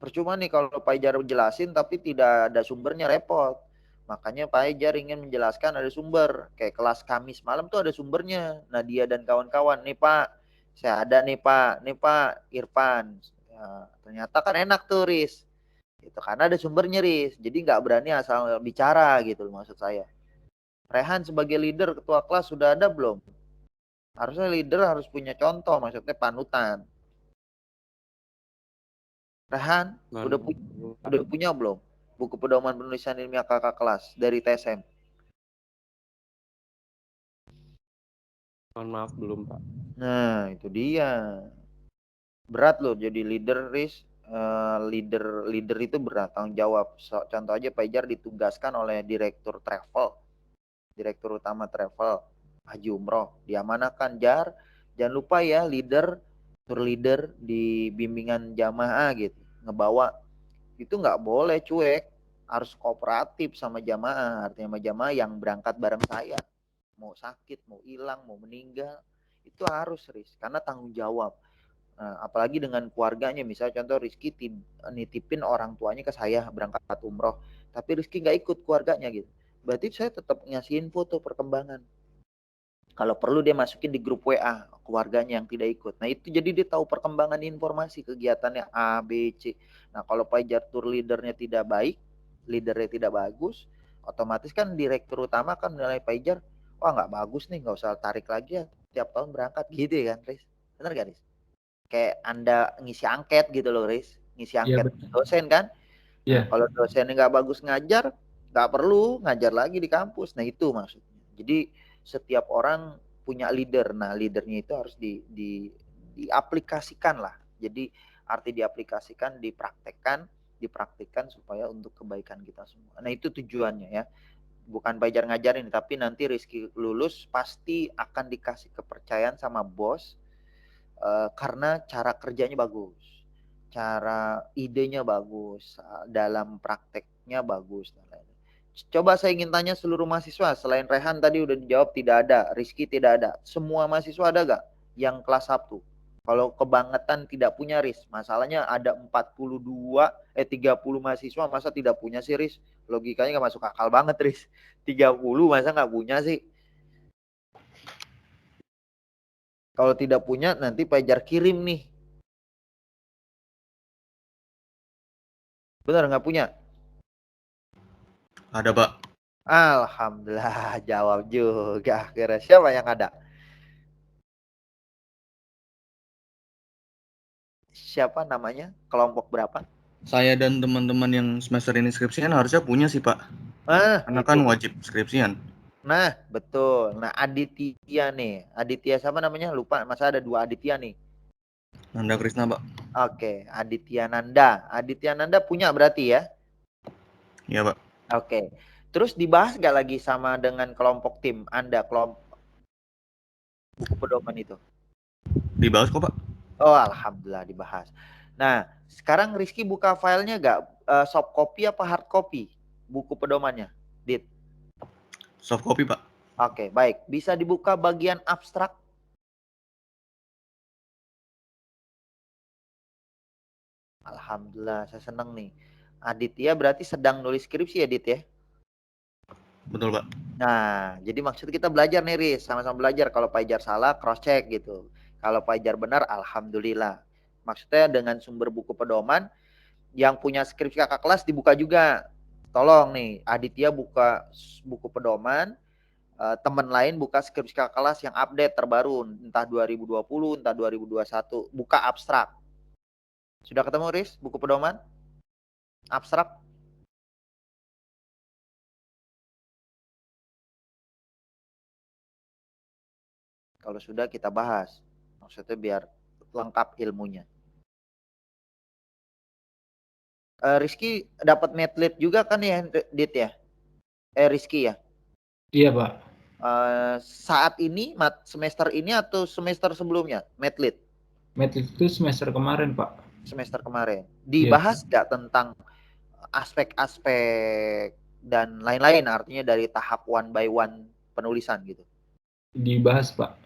[SPEAKER 9] Percuma nih kalau Pak Ijar jelasin tapi tidak ada sumbernya, repot. Makanya Pak Ijar ingin menjelaskan ada sumber. Kayak kelas Kamis malam tuh ada sumbernya. Nadia dan kawan-kawan. Nih Pak, saya ada nih Pak. Nih Pak, Irfan. Ya, ternyata kan enak tuh Riz. Gitu, karena ada sumbernya Riz. Jadi nggak berani asal bicara gitu maksud saya. Rehan sebagai leader ketua kelas sudah ada belum? Harusnya leader harus punya contoh, maksudnya panutan. Rehan, udah punya belum buku pedoman penulisan ilmiah kakak kelas dari TSM?
[SPEAKER 10] Mohon maaf belum Pak.
[SPEAKER 9] Nah itu dia, berat loh jadi leader Riz. Leader itu berat, tanggung jawab. Contoh aja Pak Ijar ditugaskan oleh direktur utama travel Haji Umroh, diamanahkan Jar, jangan lupa ya tour leader di bimbingan jamaah gitu, ngebawa itu nggak boleh cuek, harus kooperatif sama jamaah, artinya sama jamaah yang berangkat bareng saya, mau sakit, mau hilang, mau meninggal, itu harus Riz, karena tanggung jawab. Nah, apalagi dengan keluarganya, misalnya contoh Rizky nitipin orang tuanya ke saya berangkat umroh, tapi Rizky nggak ikut keluarganya gitu, berarti saya tetap ngasihin foto perkembangan. Kalau perlu dia masukin di grup WA keluarganya yang tidak ikut. Nah itu jadi dia tahu perkembangan informasi kegiatannya A, B, C. Nah kalau Pak Ijar tour leadernya tidak baik, leadernya tidak bagus, otomatis kan direktur utama kan menilai Pak Ijar, wah nggak bagus nih, nggak usah tarik lagi ya tiap tahun berangkat gitu ya kan Riz. Benar gak Riz? Kayak Anda ngisi angket gitu loh Riz, ngisi angket dosen kan. Nah, kalau dosennya nggak bagus ngajar, Nggak perlu ngajar lagi di kampus. Nah itu maksudnya. Jadi setiap orang punya leader. Nah leadernya itu harus diaplikasikan lah. Jadi arti diaplikasikan, dipraktekkan supaya untuk kebaikan kita semua. Nah itu tujuannya ya. Bukan Pajar ngajarin, tapi nanti Rizky lulus pasti akan dikasih kepercayaan sama bos karena cara kerjanya bagus, cara idenya bagus, dalam prakteknya bagus. Coba saya ingin tanya seluruh mahasiswa, selain Rehan tadi udah dijawab tidak ada, Rizky tidak ada. Semua mahasiswa ada gak yang kelas 1? Kalau kebangetan tidak punya Riz, masalahnya ada 30 mahasiswa, masa tidak punya sih Riz? Logikanya gak masuk akal banget Riz. 30 masa gak punya sih? Kalau tidak punya nanti Pajar kirim nih. Benar gak punya?
[SPEAKER 4] Ada, Pak.
[SPEAKER 9] Alhamdulillah jawab juga. Kira siapa yang ada? Siapa namanya? Kelompok berapa?
[SPEAKER 4] Saya dan teman-teman yang semester ini skripsian harusnya punya sih, Pak. Karena
[SPEAKER 9] Itu.
[SPEAKER 4] kan wajib skripsian.
[SPEAKER 9] Nah, betul. Nah, Aditya nih. Aditya siapa namanya? Lupa. Masa ada 2 Aditya nih?
[SPEAKER 4] Nanda Krisna, Pak.
[SPEAKER 9] Oke, Aditya Nanda. Aditya Nanda punya berarti ya?
[SPEAKER 4] Iya, Pak.
[SPEAKER 9] Oke. Terus dibahas gak lagi sama dengan kelompok tim Anda, kelompok buku pedoman itu?
[SPEAKER 4] Dibahas kok, Pak.
[SPEAKER 9] Oh, alhamdulillah dibahas. Nah, sekarang Rizky buka filenya gak? Soft copy apa hard copy buku pedomannya? Dit.
[SPEAKER 4] Soft copy, Pak.
[SPEAKER 9] Oke, baik. Bisa dibuka bagian abstrak? Alhamdulillah, saya senang nih. Aditya berarti sedang nulis skripsi ya, Dit ya?
[SPEAKER 4] Betul, Pak.
[SPEAKER 9] Nah, jadi maksud kita belajar nih, Riz. Sama-sama belajar. Kalau Pajar salah, cross check gitu. Kalau Pajar benar, alhamdulillah. Maksudnya dengan sumber buku pedoman, yang punya skripsi kakak kelas dibuka juga. Tolong nih, Aditya buka buku pedoman, teman lain buka skripsi kakak kelas yang update terbaru, entah 2020, entah 2021. Buka abstrak. Sudah ketemu, Riz, buku pedoman? Abstrak? Kalau sudah kita bahas. Maksudnya biar lengkap ilmunya. Rizky dapat medlit juga kan ya, Dit ya? Rizky ya?
[SPEAKER 6] Iya, Pak.
[SPEAKER 9] Saat ini, semester ini atau semester sebelumnya? Medlit?
[SPEAKER 6] Medlit itu semester kemarin, Pak.
[SPEAKER 9] Semester kemarin. Dibahas nggak tentang aspek-aspek dan lain-lain, artinya dari tahap one by one penulisan gitu?
[SPEAKER 6] Dibahas, Pak.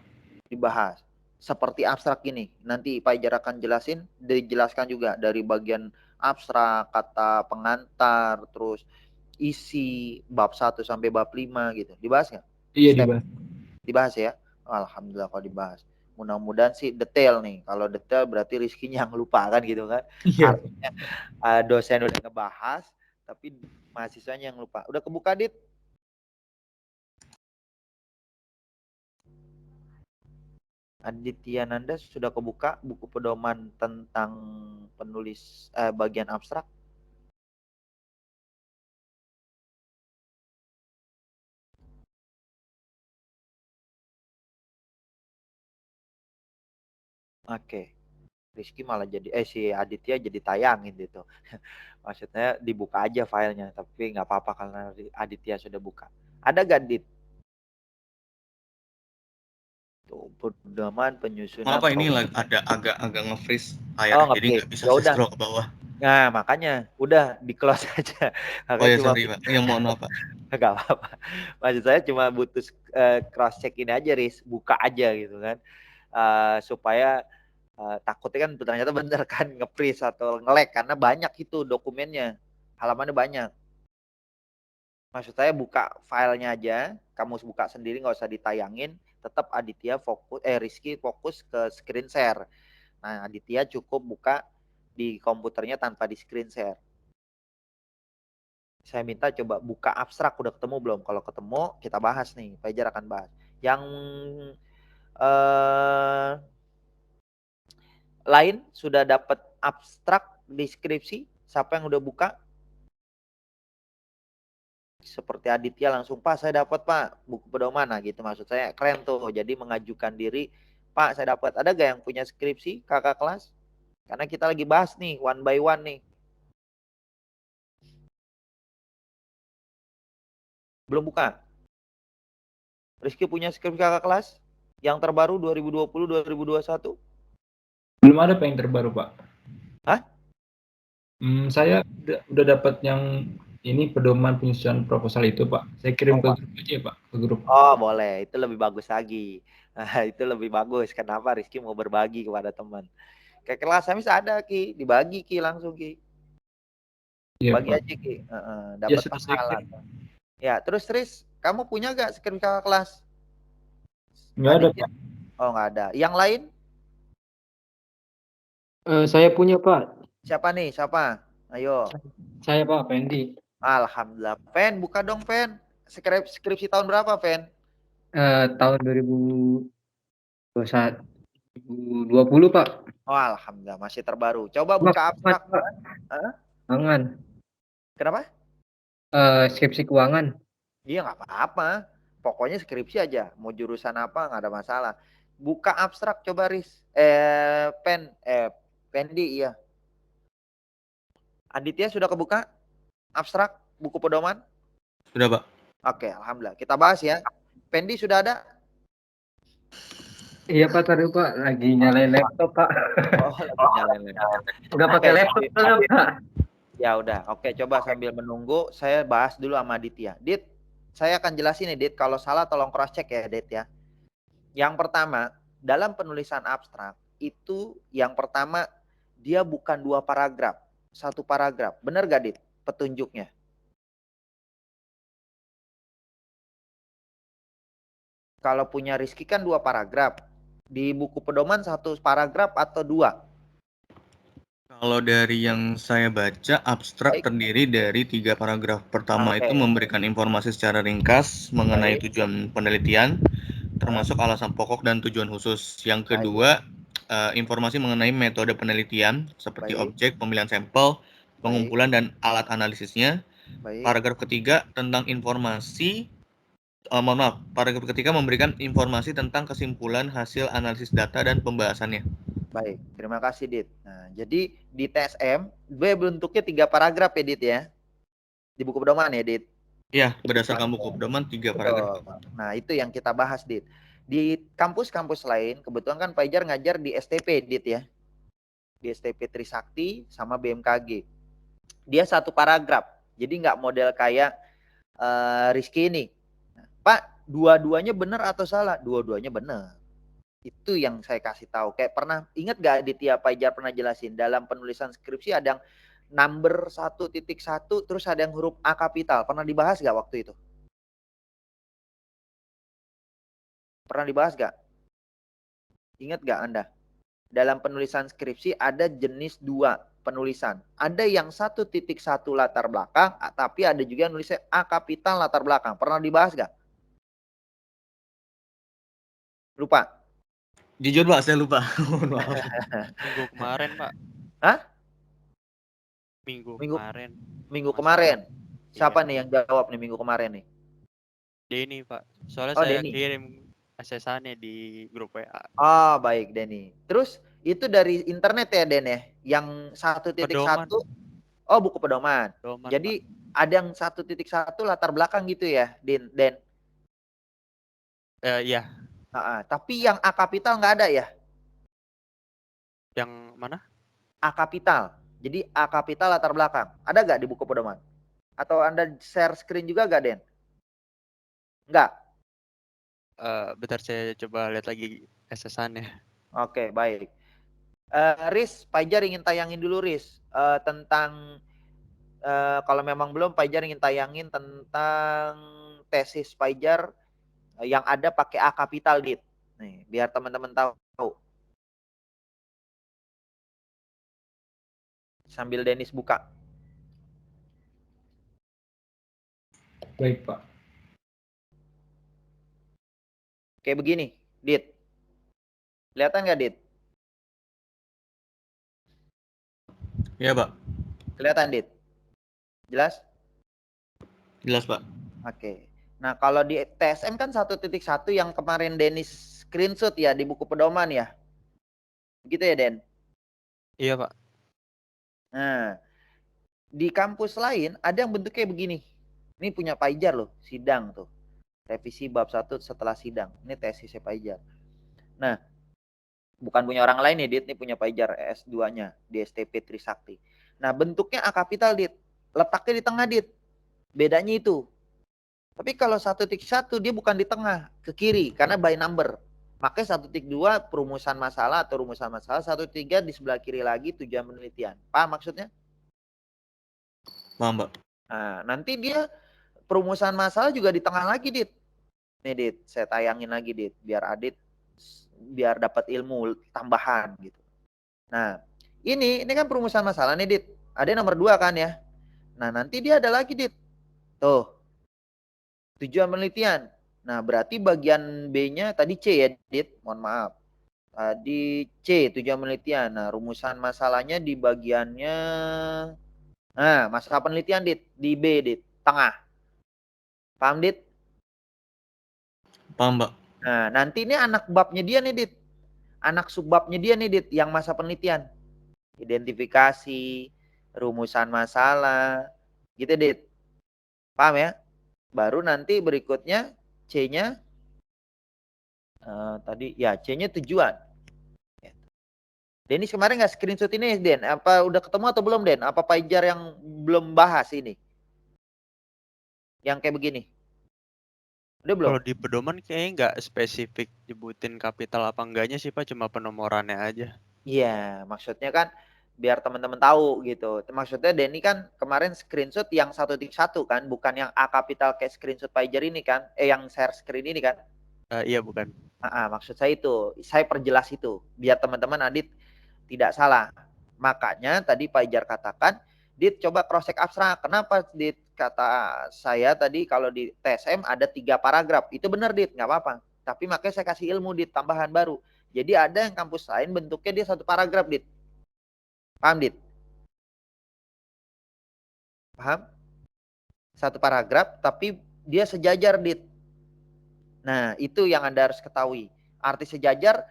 [SPEAKER 9] Dibahas. Seperti abstrak gini, nanti Pak Ijar akan dijelaskan juga dari bagian abstrak, kata pengantar, terus isi bab 1 sampai bab 5 gitu. Dibahas nggak?
[SPEAKER 6] Iya, dibahas.
[SPEAKER 9] Dibahas ya? Alhamdulillah kalau dibahas. Mudah-mudahan sih detail nih. Kalau detail berarti Rizky yang lupa kan gitu kan.
[SPEAKER 6] Iya.
[SPEAKER 9] Artinya dosen udah ngebahas, tapi mahasiswanya yang lupa. Udah kebuka, Dit? Aditya Nanda sudah kebuka buku pedoman tentang penulis bagian abstrak? Oke. Rizky malah jadi si Aditya jadi tayangin gitu. Maksudnya dibuka aja filenya, tapi nggak apa-apa karena Aditya sudah buka. Ada gak, Dit? Tuh, pedoman penyusunan.
[SPEAKER 4] Apa ini ada agak nge-freeze layar,
[SPEAKER 9] Oh,
[SPEAKER 4] jadi nggak bisa
[SPEAKER 9] ya
[SPEAKER 4] scroll ke bawah.
[SPEAKER 9] Nah, makanya udah di close aja.
[SPEAKER 4] Oh ya, sorry, Pak. Ya, mohon maaf, Pak.
[SPEAKER 9] Gak apa-apa. Maksud saya cuma butuh cross check ini aja, Riz. Buka aja gitu kan. Supaya takutnya kan ternyata bener kan nge-freeze atau nge-lag karena banyak itu dokumennya. Halamannya banyak. Maksud saya buka filenya aja, kamu buka sendiri nggak usah ditayangin, tetap Aditya Rizky fokus ke screen share. Nah, Aditya cukup buka di komputernya tanpa di screen share. Saya minta coba buka abstrak, udah ketemu belum? Kalau ketemu, kita bahas nih, Fajar akan bahas. Yang lain sudah dapat abstrak deskripsi? Siapa yang udah buka? seperti Aditya langsung, Pak saya dapat Pak buku pedoman, nah gitu maksud saya, keren tuh. Jadi mengajukan diri, Pak saya dapat. Ada gak yang punya skripsi kakak kelas? Karena kita lagi bahas nih one by one nih. Belum buka? Rizky punya skripsi kakak kelas yang terbaru 2020-2021?
[SPEAKER 6] Belum ada Pak yang terbaru Pak.
[SPEAKER 9] Hah?
[SPEAKER 6] Saya udah dapat yang ini pedoman penyusunan proposal itu Pak. Saya kirim ke grup aja ya Pak, ke grup.
[SPEAKER 9] Oh boleh, itu lebih bagus lagi. Nah, itu lebih bagus. Kenapa Rizky mau berbagi kepada teman? Kayak kelas Samis ada Ki, dibagi Ki langsung Ki.
[SPEAKER 6] Iya
[SPEAKER 9] Bagi
[SPEAKER 6] Pak.
[SPEAKER 9] aja Ki.
[SPEAKER 6] Ya
[SPEAKER 9] Dapat
[SPEAKER 6] sudah saya
[SPEAKER 9] pahala.
[SPEAKER 6] kirim.
[SPEAKER 9] Ya, terus Riz, kamu punya gak skripsi kakak kelas?
[SPEAKER 6] Nggak ada
[SPEAKER 9] Aditya?
[SPEAKER 6] Pak.
[SPEAKER 9] Oh nggak ada. Yang lain?
[SPEAKER 8] Saya punya Pak.
[SPEAKER 9] Siapa nih? Siapa? Ayo.
[SPEAKER 8] Saya Pak Pendi.
[SPEAKER 9] Alhamdulillah. Pen, buka dong Pen. Skripsi tahun berapa Pen?
[SPEAKER 8] Tahun 2021, 2020 Pak.
[SPEAKER 9] Oh alhamdulillah masih terbaru. Coba buka abstrak.
[SPEAKER 8] Keuangan.
[SPEAKER 9] Kenapa?
[SPEAKER 8] Skripsi keuangan.
[SPEAKER 9] Iya nggak apa-apa. Pokoknya skripsi aja. Mau jurusan apa nggak ada masalah. Buka abstrak coba Riz. Pendi iya. Aditya sudah kebuka? Abstrak buku pedoman?
[SPEAKER 4] Sudah Pak.
[SPEAKER 9] Oke, alhamdulillah. Kita bahas ya. Pendi sudah ada?
[SPEAKER 8] Iya Pak, tadi Pak lagi nyalain laptop Pak.
[SPEAKER 9] Oh, lagi nyalain laptop.
[SPEAKER 8] Nggak pakai laptop Pak.
[SPEAKER 9] Ya udah, oke, coba sambil menunggu saya bahas dulu sama Aditya. Dit, saya akan jelasin nih Dit, kalau salah tolong cross check ya Dit ya. Yang pertama, dalam penulisan abstrak itu yang pertama dia bukan 2 paragraf, 1 paragraf. Bener gak Dit petunjuknya? Kalau punya Rizky kan 2 paragraf. Di buku pedoman 1 paragraf atau 2?
[SPEAKER 4] Kalau dari yang saya baca, abstrak terdiri dari 3 paragraf. Pertama itu memberikan informasi secara ringkas mengenai tujuan penelitian, termasuk alasan pokok dan tujuan khusus. Yang kedua, informasi mengenai metode penelitian, seperti objek, pemilihan sampel, pengumpulan, dan alat analisisnya. Paragraf ketiga tentang informasi, paragraf ketiga memberikan informasi tentang kesimpulan hasil analisis data dan pembahasannya.
[SPEAKER 9] Baik, terima kasih Dit. Nah, jadi di TSM, gue bentuknya 3 paragraf ya Dit ya. Di buku pedoman ya Dit.
[SPEAKER 4] Iya, berdasarkan buku pedoman 3 paragraf.
[SPEAKER 9] Nah, itu yang kita bahas Dit. Di kampus-kampus lain, kebetulan kan Paijar ngajar di STP Dit ya. Di STP Trisakti sama BMKG. Dia 1 paragraf. Jadi nggak model kayak Rizky ini. Pak, dua-duanya benar atau salah? Dua-duanya benar. Itu yang saya kasih tahu. Kayak pernah, ingat gak Aditya Paijar pernah jelasin, dalam penulisan skripsi ada yang number 1.1, terus ada yang huruf A kapital. Pernah dibahas gak waktu itu? Pernah dibahas gak? Ingat gak Anda? Dalam penulisan skripsi ada jenis 2 penulisan. Ada yang 1.1 latar belakang, tapi ada juga yang nulisnya A kapital latar belakang. Pernah dibahas gak? Lupa?
[SPEAKER 4] Jujur Pak, saya lupa.
[SPEAKER 3] Minggu kemarin Pak.
[SPEAKER 9] Hah?
[SPEAKER 3] Minggu kemarin.
[SPEAKER 9] Minggu kemarin. Siapa nih yang jawab nih minggu kemarin nih?
[SPEAKER 3] Denny Pak. Soalnya saya kirim SS-annya di grup WA.
[SPEAKER 9] Oh baik Denny. Terus itu dari internet ya Den ya? Yang 1.1. Oh buku pedoman. Jadi Pak, ada yang 1.1 latar belakang gitu ya Den?
[SPEAKER 3] Iya.
[SPEAKER 9] Tapi yang A kapital nggak ada ya?
[SPEAKER 3] Yang mana?
[SPEAKER 9] A kapital. Jadi A kapital latar belakang. Ada nggak di buku pedoman? Atau Anda share screen juga nggak Den? Nggak?
[SPEAKER 3] Bentar saya coba lihat lagi SS-annya.
[SPEAKER 9] Oke, baik. Riz, Paijar ingin tayangin dulu Riz. Tentang, kalau memang belum, Paijar ingin tayangin tentang tesis Paijar yang ada pakai A kapital Dit. Nih, biar teman-teman tahu. Sambil Dennis buka.
[SPEAKER 6] Baik, Pak.
[SPEAKER 9] Kayak begini, Dit. Kelihatan nggak, Dit?
[SPEAKER 4] Iya, Pak.
[SPEAKER 9] Kelihatan, Dit? Jelas?
[SPEAKER 4] Jelas, Pak.
[SPEAKER 9] Oke. Nah, kalau di TSM kan 1.1 yang kemarin Denis screenshot ya di buku pedoman ya. Begitu ya, Den?
[SPEAKER 3] Iya, Pak.
[SPEAKER 9] Nah, di kampus lain ada yang bentuknya begini. Ini punya Pak Ijar loh, sidang tuh. Revisi bab 1 setelah sidang. Ini tesisnya Pak Ijar. Nah, bukan punya orang lain ya, Dit. Ini punya Pak Ijar S2-nya di STP Trisakti. Nah, bentuknya A kapital, Dit. Letaknya di tengah, Dit. Bedanya itu. Tapi kalau 1.1 dia bukan di tengah, ke kiri karena by number. Makanya 1.2 perumusan masalah atau rumusan masalah, 1.3 di sebelah kiri lagi tujuan penelitian. Paham maksudnya?
[SPEAKER 4] Paham, Pak.
[SPEAKER 9] Nah, nanti dia perumusan masalah juga di tengah lagi, Dit. Nih, Dit, saya tayangin lagi, Dit, biar Adit biar dapat ilmu tambahan gitu. Nah, ini kan perumusan masalah nih, Dit. Ada nomor 2 kan ya. Nah, nanti dia ada lagi, Dit. Tuh. Tujuan penelitian. Nah, berarti bagian B-nya tadi C ya, Dit. Mohon maaf. Tadi C, tujuan penelitian. Nah, rumusan masalahnya di bagiannya... Nah, masalah penelitian, Dit. Di B, Dit. Tengah. Paham, Dit?
[SPEAKER 4] Paham, Pak.
[SPEAKER 9] Nah, nanti ini anak babnya dia nih, Dit. Anak subbabnya dia nih, Dit. Yang masa penelitian. Identifikasi, rumusan masalah. Gitu, Dit. Paham ya? Baru nanti berikutnya C-nya tadi ya C-nya tujuan. Denis kemarin nggak screenshot ini, Den? Apa udah ketemu atau belum, Den? Apa Pak Ijar yang belum bahas ini? Yang kayak begini. Udah belum?
[SPEAKER 3] Kalau di pedoman kayaknya nggak spesifik nyebutin kapital apa enggaknya sih, Pak, cuma penomorannya aja.
[SPEAKER 9] Iya, maksudnya kan biar teman-teman tahu gitu. Maksudnya Denny kan kemarin screenshot yang 1.1 kan, bukan yang A kapital kayak screenshot Pak Ijar ini kan, yang share screen ini kan.
[SPEAKER 3] Iya, bukan.
[SPEAKER 9] Maksud saya itu, saya perjelas itu biar teman-teman Adit tidak salah. Makanya tadi Pak Ijar katakan, Dit coba cross check abstrak. Kenapa, Dit? Kata saya tadi kalau di TSM ada 3 paragraf. Itu benar, Dit, nggak apa-apa. Tapi makanya saya kasih ilmu, Dit, tambahan baru. Jadi ada yang kampus lain bentuknya dia 1 paragraf, Dit. Paham, Dit? Paham? 1 paragraf tapi dia sejajar, Dit. Nah, itu yang Anda harus ketahui. Arti sejajar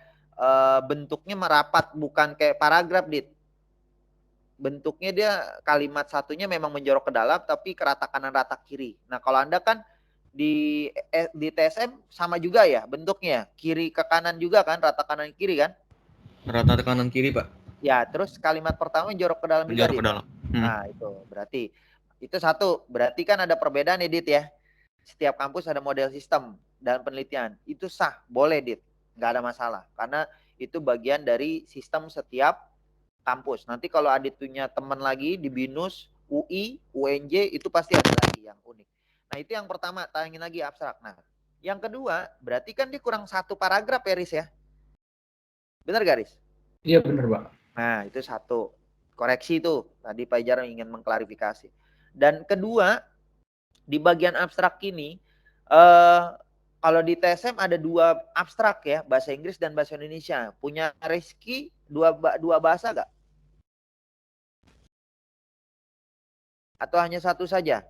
[SPEAKER 9] bentuknya merapat, bukan kayak paragraf, Dit. Bentuknya dia kalimat satunya memang menjorok ke dalam tapi ke rata kanan rata kiri. Nah, kalau Anda kan di TSM sama juga ya bentuknya, kiri ke kanan juga kan, rata kanan kiri kan?
[SPEAKER 4] Rata kanan kiri, Pak.
[SPEAKER 9] Ya, terus kalimat pertama menjorok ke dalam juga.
[SPEAKER 4] Menjorok ke dalam.
[SPEAKER 9] Nah, itu berarti itu satu. Berarti kan ada perbedaan, Dit ya. Setiap kampus ada model sistem dan penelitian. Itu sah, boleh, Dit. Nggak ada masalah. Karena itu bagian dari sistem setiap kampus. Nanti kalau Adit punya teman lagi di BINUS, UI, UNJ, itu pasti ada lagi yang unik. Nah, itu yang pertama, tayangin lagi abstrak. Nah, yang kedua, berarti kan dia kurang 1 paragraf ya, Riz ya? Benar gak, Riz?
[SPEAKER 6] Iya, benar, Pak.
[SPEAKER 9] Nah, itu 1. Koreksi itu. Tadi Pak Ijar ingin mengklarifikasi. Dan kedua, di bagian abstrak ini, kalau di TSM ada 2 abstrak ya, bahasa Inggris dan bahasa Indonesia. Punya Rizky dua bahasa gak? Atau hanya 1 saja?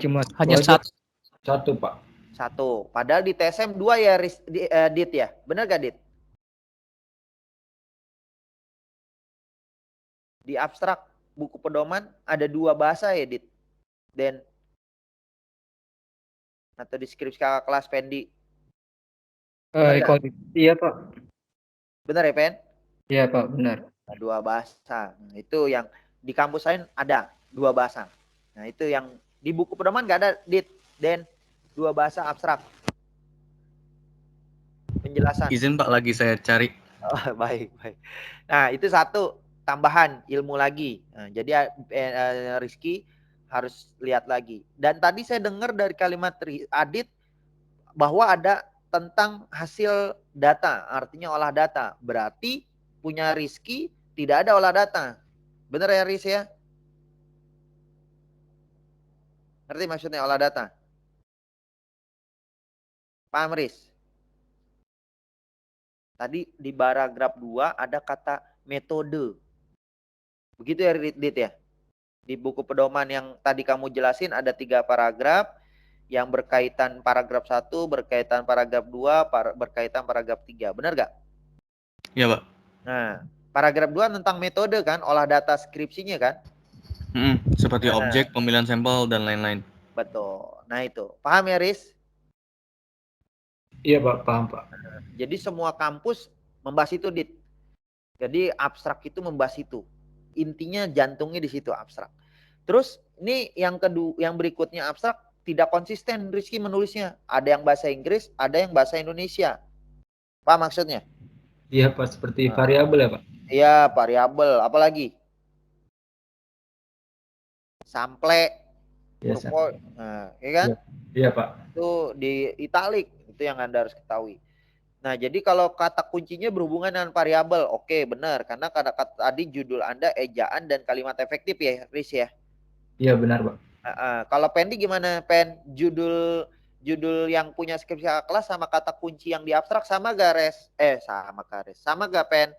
[SPEAKER 8] Cuma
[SPEAKER 1] Hanya
[SPEAKER 8] aja.
[SPEAKER 1] 1.
[SPEAKER 6] 1, Pak.
[SPEAKER 9] 1. Padahal di TSM 2 ya, Dit ya. Benar gak, Dit? Di abstrak buku pedoman ada 2 bahasa ya, Dit. Dan atau di skripsi kakak kelas Pendi.
[SPEAKER 8] Iya, Pak.
[SPEAKER 9] Benar ya, Pen?
[SPEAKER 8] Iya, Pak, benar.
[SPEAKER 9] 2 bahasa. Nah, itu yang di kampus lain ada 2 bahasa. Nah, itu yang di buku pedoman nggak ada, Dit. Dan 2 bahasa abstrak. Penjelasan.
[SPEAKER 4] Izin, Pak, lagi saya cari.
[SPEAKER 9] Oh, baik. Nah, itu 1 tambahan ilmu lagi. Nah, jadi Rizky harus lihat lagi. Dan tadi saya dengar dari kalimat Adit bahwa ada tentang hasil data, artinya olah data. Berarti punya Rizky tidak ada olah data. Benar ya, Riz ya? Ngerti maksudnya olah data? Paham, Riz? Tadi di paragraf 2 ada kata metode. Begitu ya, Dit ya? Di buku pedoman yang tadi kamu jelasin ada 3 paragraf yang berkaitan paragraf 1, berkaitan paragraf 2, berkaitan paragraf 3. Benar gak?
[SPEAKER 4] Iya, Pak.
[SPEAKER 9] Nah, paragraf 2 tentang metode kan, olah data skripsinya kan?
[SPEAKER 4] Seperti objek, pemilihan sampel, dan lain-lain.
[SPEAKER 9] Betul. Nah itu. Paham ya, Riz?
[SPEAKER 6] Iya, Pak. Paham, Pak.
[SPEAKER 9] Jadi semua kampus membahas itu, Dit. Jadi abstrak itu membahas itu. Intinya jantungnya di situ abstrak. Terus ini yang kedua, yang berikutnya abstrak tidak konsisten Rizky menulisnya. Ada yang bahasa Inggris, ada yang bahasa Indonesia. Apa maksudnya?
[SPEAKER 6] Iya, Pak. Seperti variabel ya, Pak?
[SPEAKER 9] Iya, variabel. Apalagi? Sample.
[SPEAKER 6] Ya,
[SPEAKER 9] Nah, ya kan?
[SPEAKER 6] Iya, Pak.
[SPEAKER 9] Itu di italik. Itu yang Anda harus ketahui. Nah, jadi kalau kata kuncinya berhubungan dengan variabel, oke, benar. Karena kata tadi judul Anda ejaan dan kalimat efektif ya, Riz ya?
[SPEAKER 6] Iya, benar, Pak.
[SPEAKER 9] Kalau Pendi gimana, Pen? Judul yang punya skripsi kakak kelas sama kata kunci yang di abstrak sama gak, Res? Sama gak, Pen?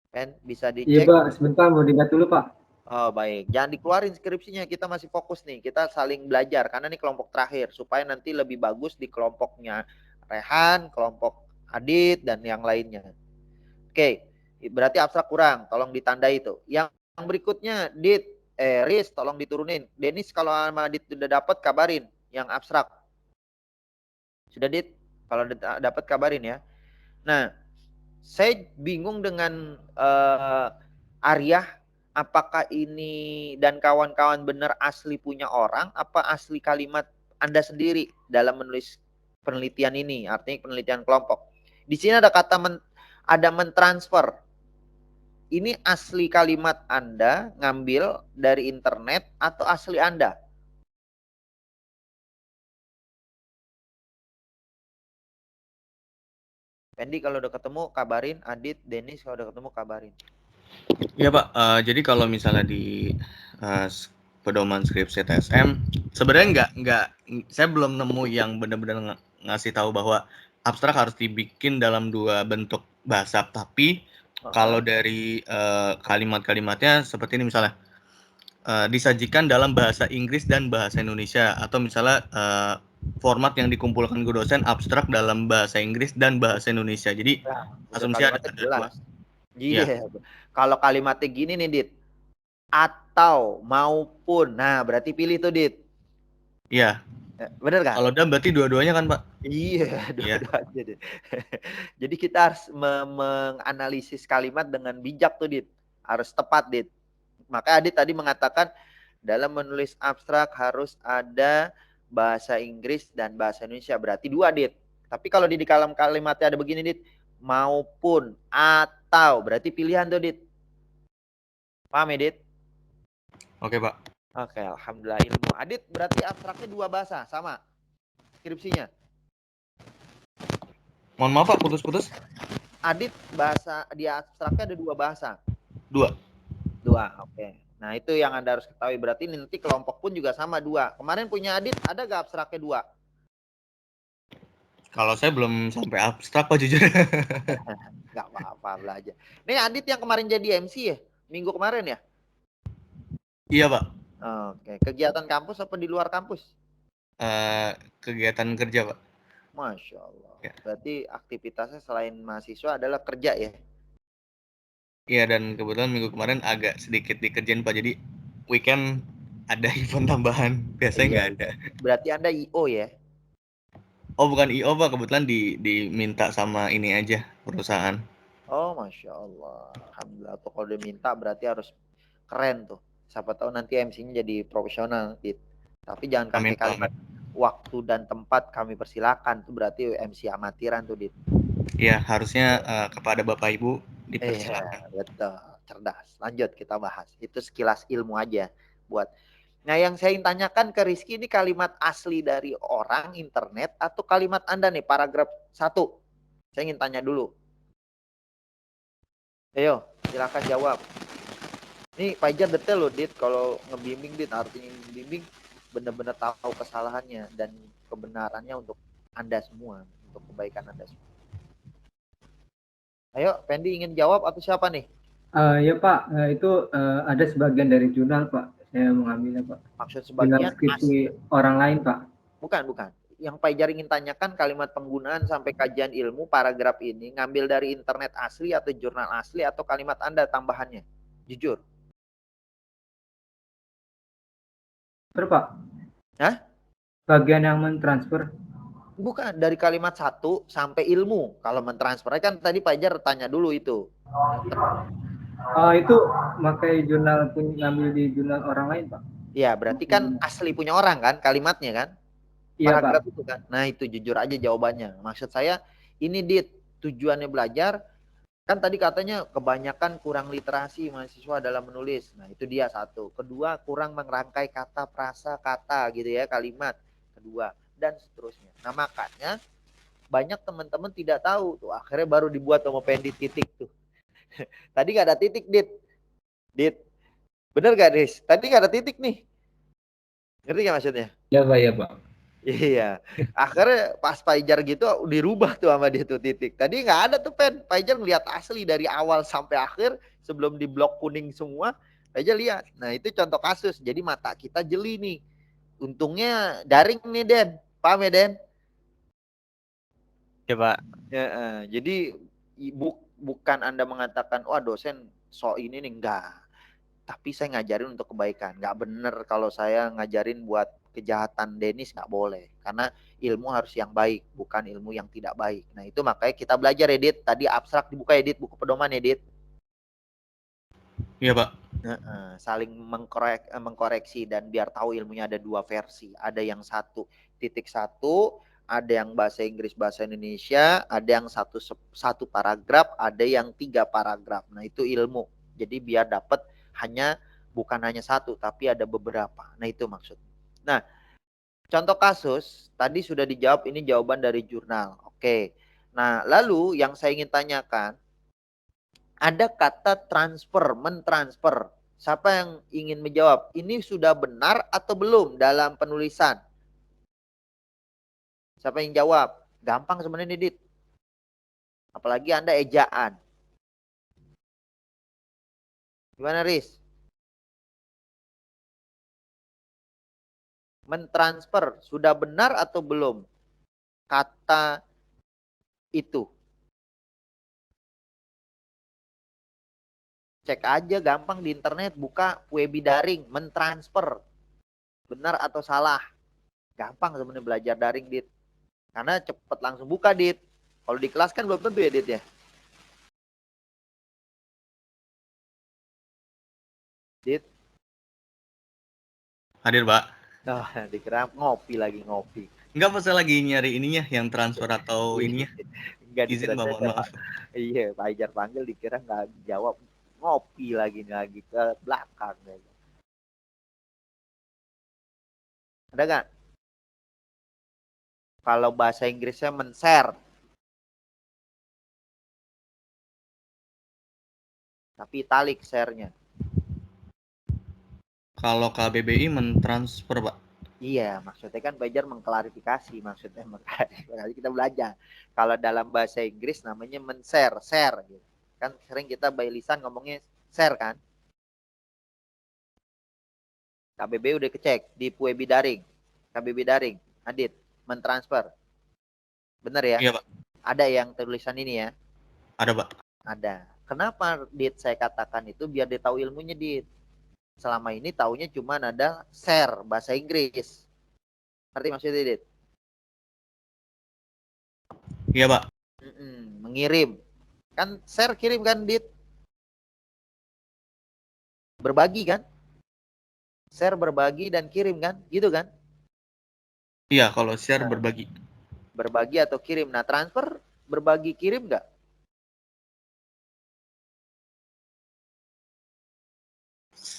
[SPEAKER 9] Pen, bisa dicek?
[SPEAKER 8] Iya, Pak. Sebentar, mau dilihat dulu, Pak.
[SPEAKER 9] Oh, baik. Jangan dikeluarin skripsinya. Kita masih fokus nih. Kita saling belajar. Karena ini kelompok terakhir. Supaya nanti lebih bagus di kelompoknya Rehan, kelompok Adit, dan yang lainnya. Oke. Berarti abstrak kurang. Tolong ditandai itu. Yang berikutnya, Riz, tolong diturunin. Denis, kalau sama Adit sudah dapat, kabarin. Yang abstrak. Sudah, Dit? Kalau dapat, kabarin ya. Nah, saya bingung dengan Arya. Apakah ini dan kawan-kawan benar asli punya orang, apa asli kalimat Anda sendiri dalam menulis penelitian ini, artinya penelitian kelompok. Di sini ada kata ada mentransfer. Ini asli kalimat Anda ngambil dari internet atau asli Anda? Pendi kalau udah ketemu kabarin, Adit, Denis kalau udah ketemu kabarin.
[SPEAKER 4] Iya, Pak. Jadi kalau misalnya di pedoman skripsi TSM, sebenarnya saya belum nemu yang benar-benar ngasih tahu bahwa abstrak harus dibikin dalam 2 bentuk bahasa. Tapi kalau dari kalimat-kalimatnya seperti ini misalnya, disajikan dalam bahasa Inggris dan bahasa Indonesia, atau misalnya format yang dikumpulkan ke dosen abstrak dalam bahasa Inggris dan bahasa Indonesia. Jadi asumsi ada 2.
[SPEAKER 9] Iya. Kalau kalimatnya gini nih, Dit. Atau, maupun. Nah, berarti pilih tuh, Dit.
[SPEAKER 4] Iya.
[SPEAKER 9] Bener kan?
[SPEAKER 4] Kalau dan berarti dua-duanya kan, Pak?
[SPEAKER 9] Iya, dua-duanya, Dit. Jadi kita harus menganalisis kalimat dengan bijak tuh, Dit. Harus tepat, Dit. Maka Adit tadi mengatakan dalam menulis abstrak harus ada bahasa Inggris dan bahasa Indonesia. Berarti 2, Dit. Tapi kalau di dalam kalimatnya ada begini, Dit. Maupun, atau. Berarti pilihan tuh, Dit. Paham ya, Dit?
[SPEAKER 4] Oke, Pak.
[SPEAKER 9] Oke, alhamdulillah ilmu. Adit, berarti abstraknya 2 bahasa, sama skripsinya?
[SPEAKER 4] Mohon maaf, Pak, putus-putus.
[SPEAKER 9] Adit, bahasa di abstraknya ada 2 bahasa?
[SPEAKER 4] 2.
[SPEAKER 9] Oke. Nah, itu yang Anda harus ketahui. Berarti nanti kelompok pun juga sama 2. Kemarin punya Adit, ada gak abstraknya 2?
[SPEAKER 4] Kalau saya belum sampai abstrak, Pak, jujur.
[SPEAKER 9] Gak apa-apa, belajar. Ini Adit yang kemarin jadi MC ya? Minggu kemarin ya?
[SPEAKER 4] Iya, Pak.
[SPEAKER 9] Oke. Kegiatan kampus apa di luar kampus?
[SPEAKER 4] Kegiatan kerja, Pak.
[SPEAKER 9] Masya Allah.
[SPEAKER 4] Ya.
[SPEAKER 9] Berarti aktivitasnya selain mahasiswa adalah kerja ya?
[SPEAKER 4] Iya, dan kebetulan minggu kemarin agak sedikit dikerjain, Pak. Jadi weekend ada event tambahan. Biasanya nggak ada.
[SPEAKER 9] Berarti Anda IO ya?
[SPEAKER 4] Oh, bukan IO, Pak. Kebetulan diminta sama ini aja, perusahaan.
[SPEAKER 9] Oh, Masya Allah. Alhamdulillah. Tuh kalau diminta berarti harus keren tuh. Siapa tahu nanti MC-nya jadi profesional, Dit. Tapi jangan pakai kalimat waktu dan tempat kami persilakan. Itu berarti MC amatiran tuh, Dit.
[SPEAKER 4] Iya, harusnya kepada Bapak Ibu dipersilakan.
[SPEAKER 9] Iya, betul. Cerdas. Lanjut kita bahas. Itu sekilas ilmu aja buat. Nah, yang saya ingin tanyakan ke Rizky, ini kalimat asli dari orang, internet, atau kalimat Anda nih, paragraf 1? Saya ingin tanya dulu. Ayo, silakan jawab. Ini Fajar detail loh, Dit. Kalau ngebimbing, Dit, artinya ngebimbing benar-benar tahu kesalahannya dan kebenarannya untuk Anda semua, untuk kebaikan Anda semua. Ayo, Pendi ingin jawab atau siapa nih?
[SPEAKER 8] Ya Pak, itu ada sebagian dari jurnal Pak. Saya mengambilnya Pak.
[SPEAKER 9] Maksud
[SPEAKER 8] Jurnal
[SPEAKER 9] sebagian
[SPEAKER 8] skripsi orang lain Pak.
[SPEAKER 9] bukan. Yang Paijar ingin tanyakan kalimat penggunaan sampai kajian ilmu paragraf ini ngambil dari internet asli atau jurnal asli atau kalimat Anda tambahannya? Jujur.
[SPEAKER 8] Transfer Pak.
[SPEAKER 9] Hah?
[SPEAKER 8] Bagian yang mentransfer.
[SPEAKER 9] Bukan, dari kalimat 1 sampai ilmu. Kalau mentransfer kan tadi Paijar tanya dulu itu.
[SPEAKER 8] Itu pakai jurnal ngambil di jurnal orang lain Pak.
[SPEAKER 9] Ya, berarti kan asli punya orang kan kalimatnya kan?
[SPEAKER 8] Iya
[SPEAKER 9] Paragraf
[SPEAKER 8] Pak.
[SPEAKER 9] itu kan. Nah, itu jujur aja jawabannya. Maksud saya ini tujuannya belajar kan tadi katanya kebanyakan kurang literasi mahasiswa dalam menulis. Nah, itu dia satu. Kedua, kurang merangkai kata, frasa, kata gitu ya, kalimat. Kedua, dan seterusnya. Nah, makanya banyak teman-teman tidak tahu tuh. Akhirnya baru dibuat sama pendit titik tuh. Tadi nggak ada titik, Dit. Bener gak, Riz? Tadi nggak ada titik nih. Ngerti gak maksudnya?
[SPEAKER 6] Ya Pak, ya Pak.
[SPEAKER 9] Iya, akhirnya pas Paijar gitu dirubah tuh sama dia tuh titik. Tadi nggak ada tuh Paijar ngeliat asli dari awal sampai akhir sebelum di blok kuning semua. Paijar lihat. Nah itu contoh kasus. Jadi mata kita jeli nih. Untungnya daring nih Den. Paham ya Den?
[SPEAKER 3] Ya Pak.
[SPEAKER 9] Ya, jadi bukan Anda mengatakan wah dosen so ini nih enggak. Tapi saya ngajarin untuk kebaikan. Nggak bener kalau saya ngajarin buat kejahatan Denis, nggak boleh. Karena ilmu harus yang baik, bukan ilmu yang tidak baik. Nah itu makanya kita belajar Edit. Tadi abstrak dibuka Edit, buku pedoman Edit.
[SPEAKER 4] Iya Pak.
[SPEAKER 9] Saling mengkoreksi dan biar tahu ilmunya ada dua versi. Ada yang 1.1, ada yang bahasa Inggris, bahasa Indonesia, ada yang satu paragraf, ada yang 3 paragraf. Nah itu ilmu. Jadi biar dapat bukan hanya 1 tapi ada beberapa. Nah itu maksudnya. Nah contoh kasus tadi sudah dijawab, ini jawaban dari jurnal. Oke. Nah lalu yang saya ingin tanyakan, ada kata transfer, mentransfer. Siapa yang ingin menjawab? Ini sudah benar atau belum dalam penulisan? Siapa yang jawab? Gampang sebenarnya Dit. Apalagi Anda ejaan. Gimana Riz? Mentransfer sudah benar atau belum kata itu? Cek aja gampang di internet, buka Webi daring, mentransfer. Benar atau salah? Gampang sebenarnya belajar daring Dit. Karena cepet langsung buka Dit. Kalau di kelas kan belum tentu ya Dit ya. Dit.
[SPEAKER 4] Hadir Pak.
[SPEAKER 9] Oh, dikira ngopi lagi ngopi.
[SPEAKER 4] Enggak Pak, saya lagi nyari ininya yang transfer atau ininya.
[SPEAKER 9] Enggak
[SPEAKER 4] izin Pak, maaf.
[SPEAKER 9] Iya, Pak Ijar panggil dikira nggak jawab, ngopi lagi ke belakang. Ada nggak? Kalau bahasa Inggrisnya men-share. Tapi italic share-nya.
[SPEAKER 4] Kalau KBBI mentransfer Pak.
[SPEAKER 9] Iya, maksudnya kan Bajar mengklarifikasi, maksudnya mengklarifikasi kita belajar. Kalau dalam bahasa Inggris namanya men-share, share gitu. Kan sering kita by lisan ngomongnya share kan. KBBI udah kecek di Webi daring. KBBI daring, Adit, mentransfer. Bener ya?
[SPEAKER 4] Iya Pak.
[SPEAKER 9] Ada yang tulisan ini ya?
[SPEAKER 4] Ada Pak.
[SPEAKER 9] Ada. Kenapa Dit saya katakan itu biar dia tahu ilmunya Dit. Selama ini taunya cuma ada share bahasa Inggris. Ngerti maksudnya Dit?
[SPEAKER 4] Iya Pak.
[SPEAKER 9] Mengirim. Kan share kirim kan Dit? Berbagi kan? Share berbagi dan kirim kan? Gitu kan?
[SPEAKER 4] Iya, kalau share berbagi.
[SPEAKER 9] Berbagi atau kirim. Nah transfer berbagi kirim nggak?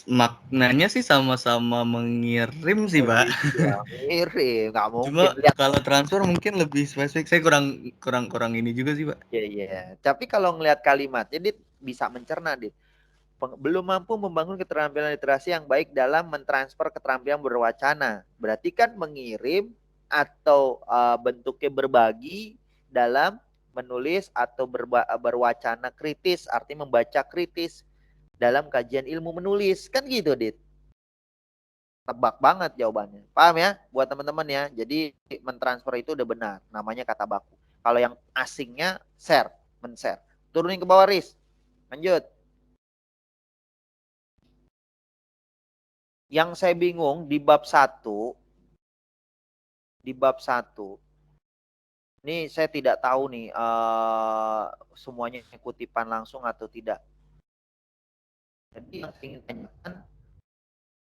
[SPEAKER 4] Maknanya sih sama-sama mengirim sih Pak.
[SPEAKER 9] Ya, mengirim, nggak mungkin.
[SPEAKER 4] Cuma kalau transfer mungkin lebih spesifik. Saya kurang ini juga sih Pak.
[SPEAKER 9] Iya. Tapi kalau ngelihat kalimatnya, Dit bisa mencerna Dit. Belum mampu membangun keterampilan literasi yang baik dalam mentransfer keterampilan berwacana. Berarti kan mengirim atau bentuknya berbagi dalam menulis atau berwacana kritis, artinya membaca kritis. dalam kajian ilmu menulis. Kan gitu, Dit. Tebak banget jawabannya. Paham ya? Buat teman-teman ya. Jadi mentransfer itu udah benar. Namanya kata baku. Kalau yang asingnya share, men-share. Turunin ke bawah, Riz. Lanjut. Yang saya bingung di bab 1, ini saya tidak tahu nih semuanya kutipan langsung atau tidak. Jadi yang saya ingin tanyakan,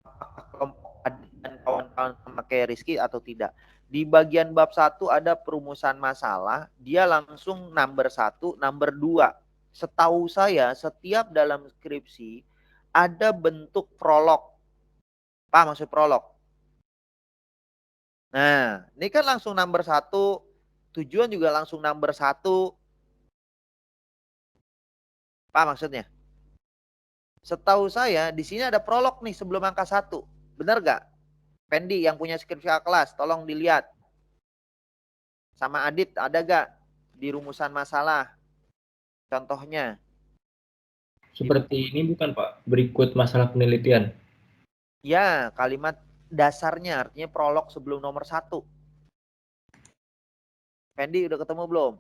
[SPEAKER 9] apakah kelompok Adit dan kawan-kawan memakai Rizky atau tidak. Di bagian bab 1 ada perumusan masalah, dia langsung number 1, number 2. Setahu saya setiap dalam skripsi ada bentuk prolog. Pak, maksud prolog? Nah, ini kan langsung number 1, tujuan juga langsung number 1. Pak, maksudnya? Setahu saya di sini ada prolog nih sebelum angka 1. Benar gak? Pendi yang punya skripsi kelas, tolong dilihat. Sama Adit, ada gak di rumusan masalah? Contohnya.
[SPEAKER 6] Seperti ini bukan Pak, berikut masalah penelitian.
[SPEAKER 9] Ya, kalimat dasarnya artinya prolog sebelum nomor 1. Pendi udah ketemu belum?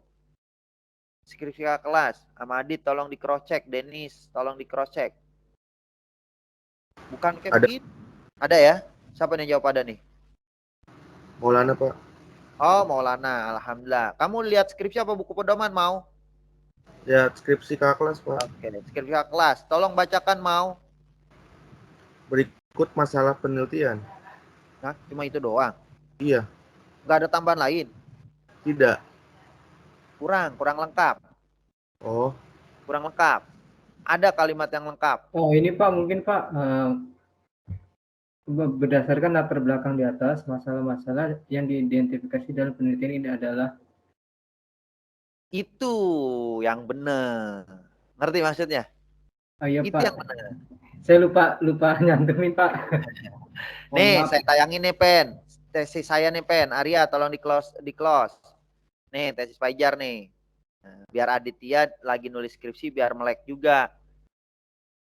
[SPEAKER 9] Skripsi kelas. Sama Adit tolong di cross check. Dennis tolong di cross check. Bukan kayak begini. Ada ya? Siapa yang jawab ada nih?
[SPEAKER 7] Maulana, Pak.
[SPEAKER 9] Oh, Maulana. Alhamdulillah. Kamu lihat skripsi apa buku pedoman mau?
[SPEAKER 7] Ya, skripsi kakak kelas, Pak.
[SPEAKER 9] Oke, skripsi kakak kelas. Tolong bacakan mau.
[SPEAKER 7] Berikut masalah penelitian.
[SPEAKER 9] Nah, cuma itu doang?
[SPEAKER 7] Iya.
[SPEAKER 9] Nggak ada tambahan lain?
[SPEAKER 7] Tidak.
[SPEAKER 9] Kurang lengkap.
[SPEAKER 7] Oh.
[SPEAKER 9] Kurang lengkap. Ada kalimat yang lengkap.
[SPEAKER 8] Oh, ini Pak, mungkin Pak, berdasarkan latar belakang di atas, masalah-masalah yang diidentifikasi dalam penelitian ini adalah
[SPEAKER 9] itu yang benar. Ngerti maksudnya?
[SPEAKER 8] Oh iya,
[SPEAKER 9] itu
[SPEAKER 8] Pak.
[SPEAKER 9] yang benar.
[SPEAKER 8] Saya lupa nyantumin, Pak.
[SPEAKER 9] Nih, saya tayangin nih, Pen. Tesis saya nih, Pen. Arya, tolong di close. Nih, tesis Fajar nih. Nah, biar Aditya lagi nulis skripsi biar melek juga.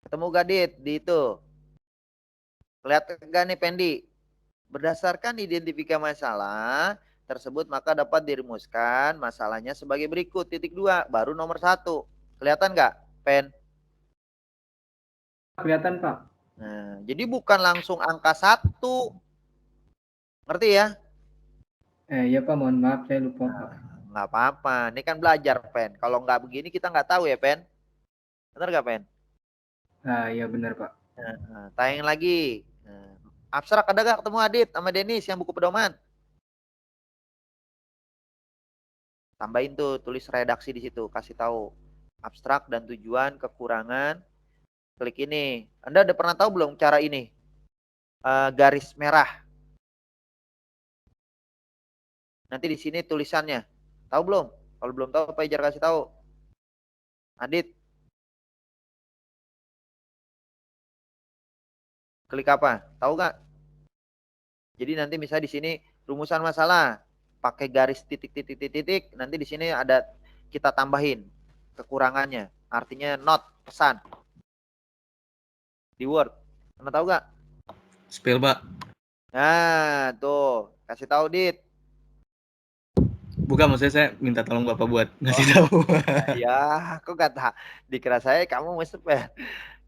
[SPEAKER 9] Ketemu gak, Dit? Di itu. Kelihatan gak nih, Pendi? Berdasarkan identifikasi masalah tersebut, maka dapat dirumuskan masalahnya sebagai berikut. Titik 2, baru nomor 1. Kelihatan gak, Pen?
[SPEAKER 8] Kelihatan, Pak.
[SPEAKER 9] Nah, jadi bukan langsung angka 1. Ngerti ya?
[SPEAKER 8] Iya, Pak. Mohon maaf, saya lupa, Pak.
[SPEAKER 9] Nggak apa-apa. Ini kan belajar, Pen. Kalau nggak begini kita nggak tahu ya, Pen. Benar nggak, Pen?
[SPEAKER 8] Iya, benar, Pak.
[SPEAKER 9] Nah, tayang lagi. Nah, abstrak ada gak ketemu Adit sama Denis yang buku pedoman? Tambahin tuh, tulis redaksi di situ, kasih tahu abstrak dan tujuan, kekurangan. Klik ini. Anda udah pernah tahu belum cara ini? Garis merah. Nanti di sini tulisannya. Tahu belum? Kalau belum tahu, Pak Ijar kasih tahu. Adit. Klik apa? Tahu nggak? Jadi nanti misalnya di sini rumusan masalah pakai garis titik. Nanti di sini ada kita tambahin kekurangannya. Artinya not, pesan. Di Word. Anda tahu nggak?
[SPEAKER 4] Spill, Pak.
[SPEAKER 9] Nah, tuh. Kasih tahu, Dit.
[SPEAKER 4] Bukan, maksudnya saya minta tolong Bapak buat ngasih tahu.
[SPEAKER 9] Ya, kok nggak tahu? Dikira saya kamu mau ya.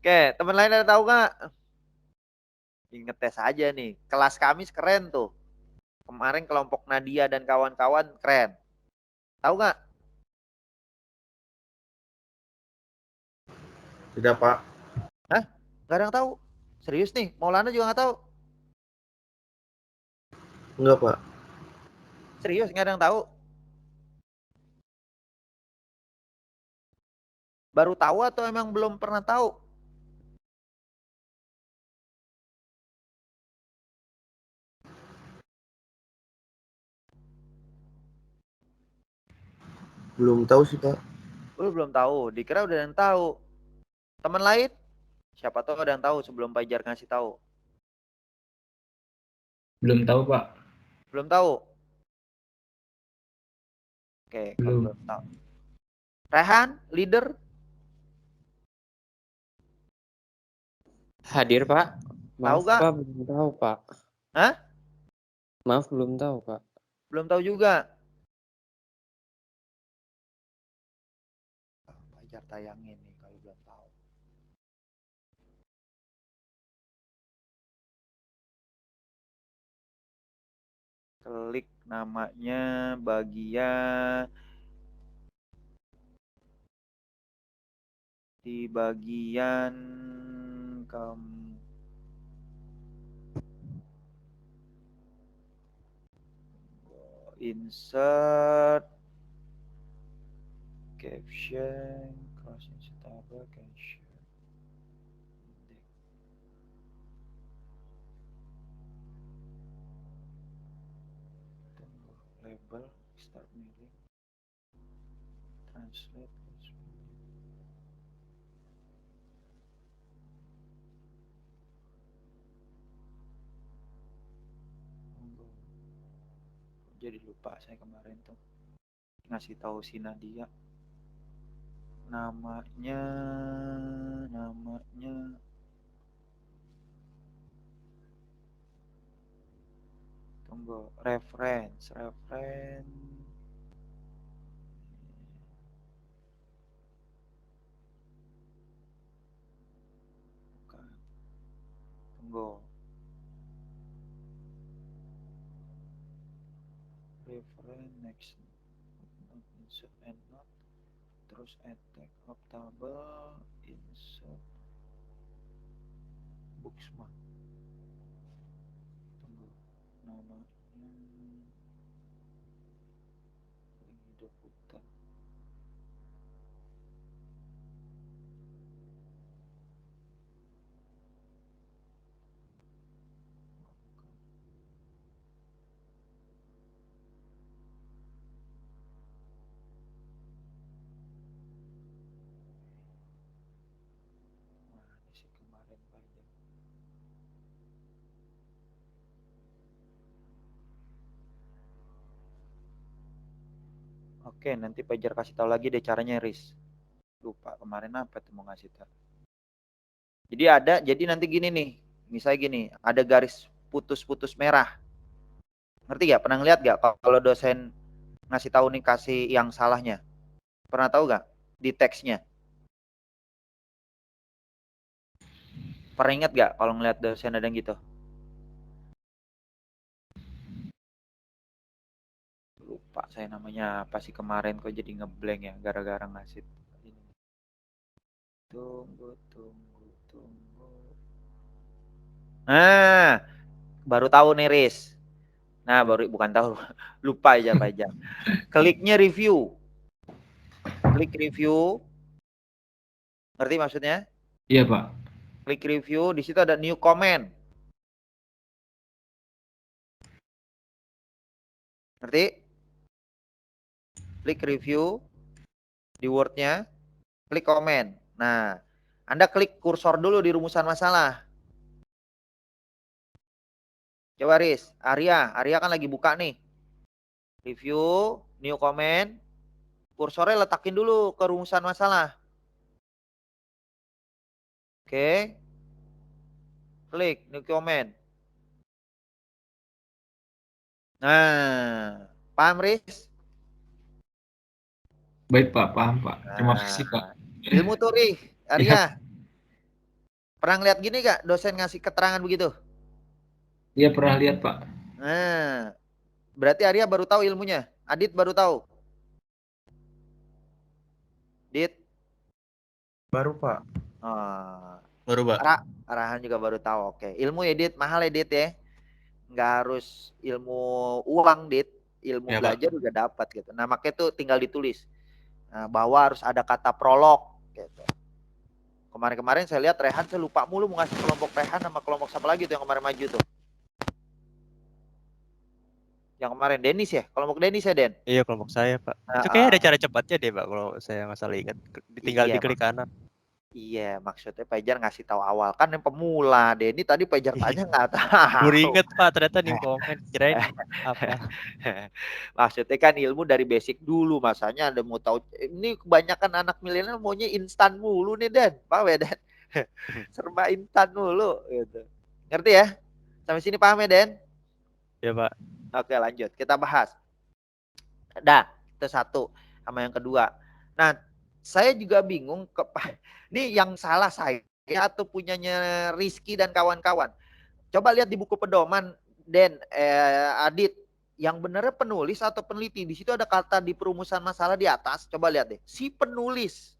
[SPEAKER 9] Oke, teman lain ada tahu nggak? Ngetes aja nih. Kelas kami keren tuh. Kemarin kelompok Nadia dan kawan-kawan keren. Tahu nggak?
[SPEAKER 7] Tidak, Pak.
[SPEAKER 9] Hah? Nggak ada yang tahu? Serius nih? Maulana juga nggak tahu?
[SPEAKER 7] Enggak, Pak.
[SPEAKER 9] Serius nggak ada yang tahu? Baru tahu atau emang belum pernah tahu?
[SPEAKER 7] Belum tahu sih, Pak.
[SPEAKER 9] Belum tahu. Dikira udah ada yang tahu. Teman lain? Siapa tahu ada yang tahu sebelum Pak Jar ngasih tahu.
[SPEAKER 6] Belum tahu, Pak.
[SPEAKER 9] Belum tahu? Oke, kalau
[SPEAKER 6] Belum.
[SPEAKER 9] belum tahu. Rehan, leader?
[SPEAKER 10] Hadir, Pak. Maaf,
[SPEAKER 9] gak?
[SPEAKER 10] Pak, belum tahu, Pak.
[SPEAKER 9] Hah?
[SPEAKER 10] Maaf, belum tahu, Pak.
[SPEAKER 9] Belum tahu juga. Fajar tayangin nih kalau belum tahu. Klik namanya bagian di bagian insert caption crossing stable caption label start mailing translate jadi lupa saya kemarin tuh ngasih tahu si Nadia namanya tunggu reference bukan tunggu reference next not insert and not terus attack of table insert bookmark tunggu namanya udah putar mana sih kemarin banyak. Oke, nanti Pajar kasih tahu lagi deh caranya, Riz. Lupa kemarin apa tuh mau ngasih tahu. Jadi nanti gini nih, misalnya gini, ada garis putus-putus merah. Ngerti gak? Pernah ngeliat gak kalau dosen ngasih tahu nih kasih yang salahnya? Pernah tahu gak di teksnya? Pernah ingat gak kalau ngeliat dosen ada yang gitu? Lupa saya namanya apa sih kemarin kok jadi ngeblank ya gara-gara ngasih ini. Tunggu. Nah, baru tahu nih Riz. Nah, bukan tahu. Lupa aja Pak Ijam. Kliknya review. Klik review. Ngerti maksudnya?
[SPEAKER 6] Iya, Pak.
[SPEAKER 9] Klik review, di situ ada new comment. Ngerti? Klik review di Word-nya, klik comment. Nah, Anda klik kursor dulu di rumusan masalah. Coba Riz, Arya kan lagi buka nih. Review, new comment, kursornya letakin dulu ke rumusan masalah. Oke. Klik new comment. Nah, paham Riz?
[SPEAKER 6] Baik, Pak. Paham, Pak. Terima kasih, Pak.
[SPEAKER 9] Ilmu tuh, Arya. Pernah ngeliat gini gak dosen ngasih keterangan begitu?
[SPEAKER 6] Iya, pernah lihat, Pak.
[SPEAKER 9] Nah, berarti Arya baru tahu ilmunya. Adit baru tahu. Dit?
[SPEAKER 7] Baru, Pak.
[SPEAKER 4] Baru, Pak.
[SPEAKER 9] Arahan juga baru tahu. Oke. Ilmu ya, Dit. Mahal ya, Dit ya. Nggak harus ilmu uang, Dit. Ilmu
[SPEAKER 4] Ya,
[SPEAKER 9] belajar Pak. Juga dapat gitu. Nah, makanya tuh tinggal ditulis. Nah, bahwa harus ada kata prolog gitu. Kemarin-kemarin saya lihat Rehan, saya lupa mulu mau ngasih kelompok Rehan sama kelompok siapa lagi tuh yang kemarin maju tuh. Yang kemarin Denis ya? Kelompok Denis ya, Den?
[SPEAKER 3] Iya, kelompok saya, Pak. Itu kayak ada cara cepatnya deh, Pak, kalau saya nggak salah ingat. Tinggal diklik kanan.
[SPEAKER 9] Iya, maksudnya Pajar ngasih tahu awal. Kan yang pemula, Denny tadi Pajar tanya nggak tahu.
[SPEAKER 3] Baru inget, Pak, ternyata di komen. Kirain apa.
[SPEAKER 9] Maksudnya kan ilmu dari basic dulu, masanya ada mau tahu. Ini kebanyakan anak milenial maunya instan mulu nih, Den. Paham ya, Den? Serba instan mulu gitu. Ngerti ya? Sampai sini paham ya, Den?
[SPEAKER 3] Ya, Pak.
[SPEAKER 9] Oke, lanjut. Kita bahas. Dah, itu satu. Sama yang kedua. Nah, saya juga bingung ini yang salah saya atau punyanya Rizky dan kawan-kawan. Coba lihat di buku pedoman, Den, Adit, yang benernya penulis atau peneliti. Di situ ada kata di perumusan masalah di atas. Coba lihat deh, si penulis.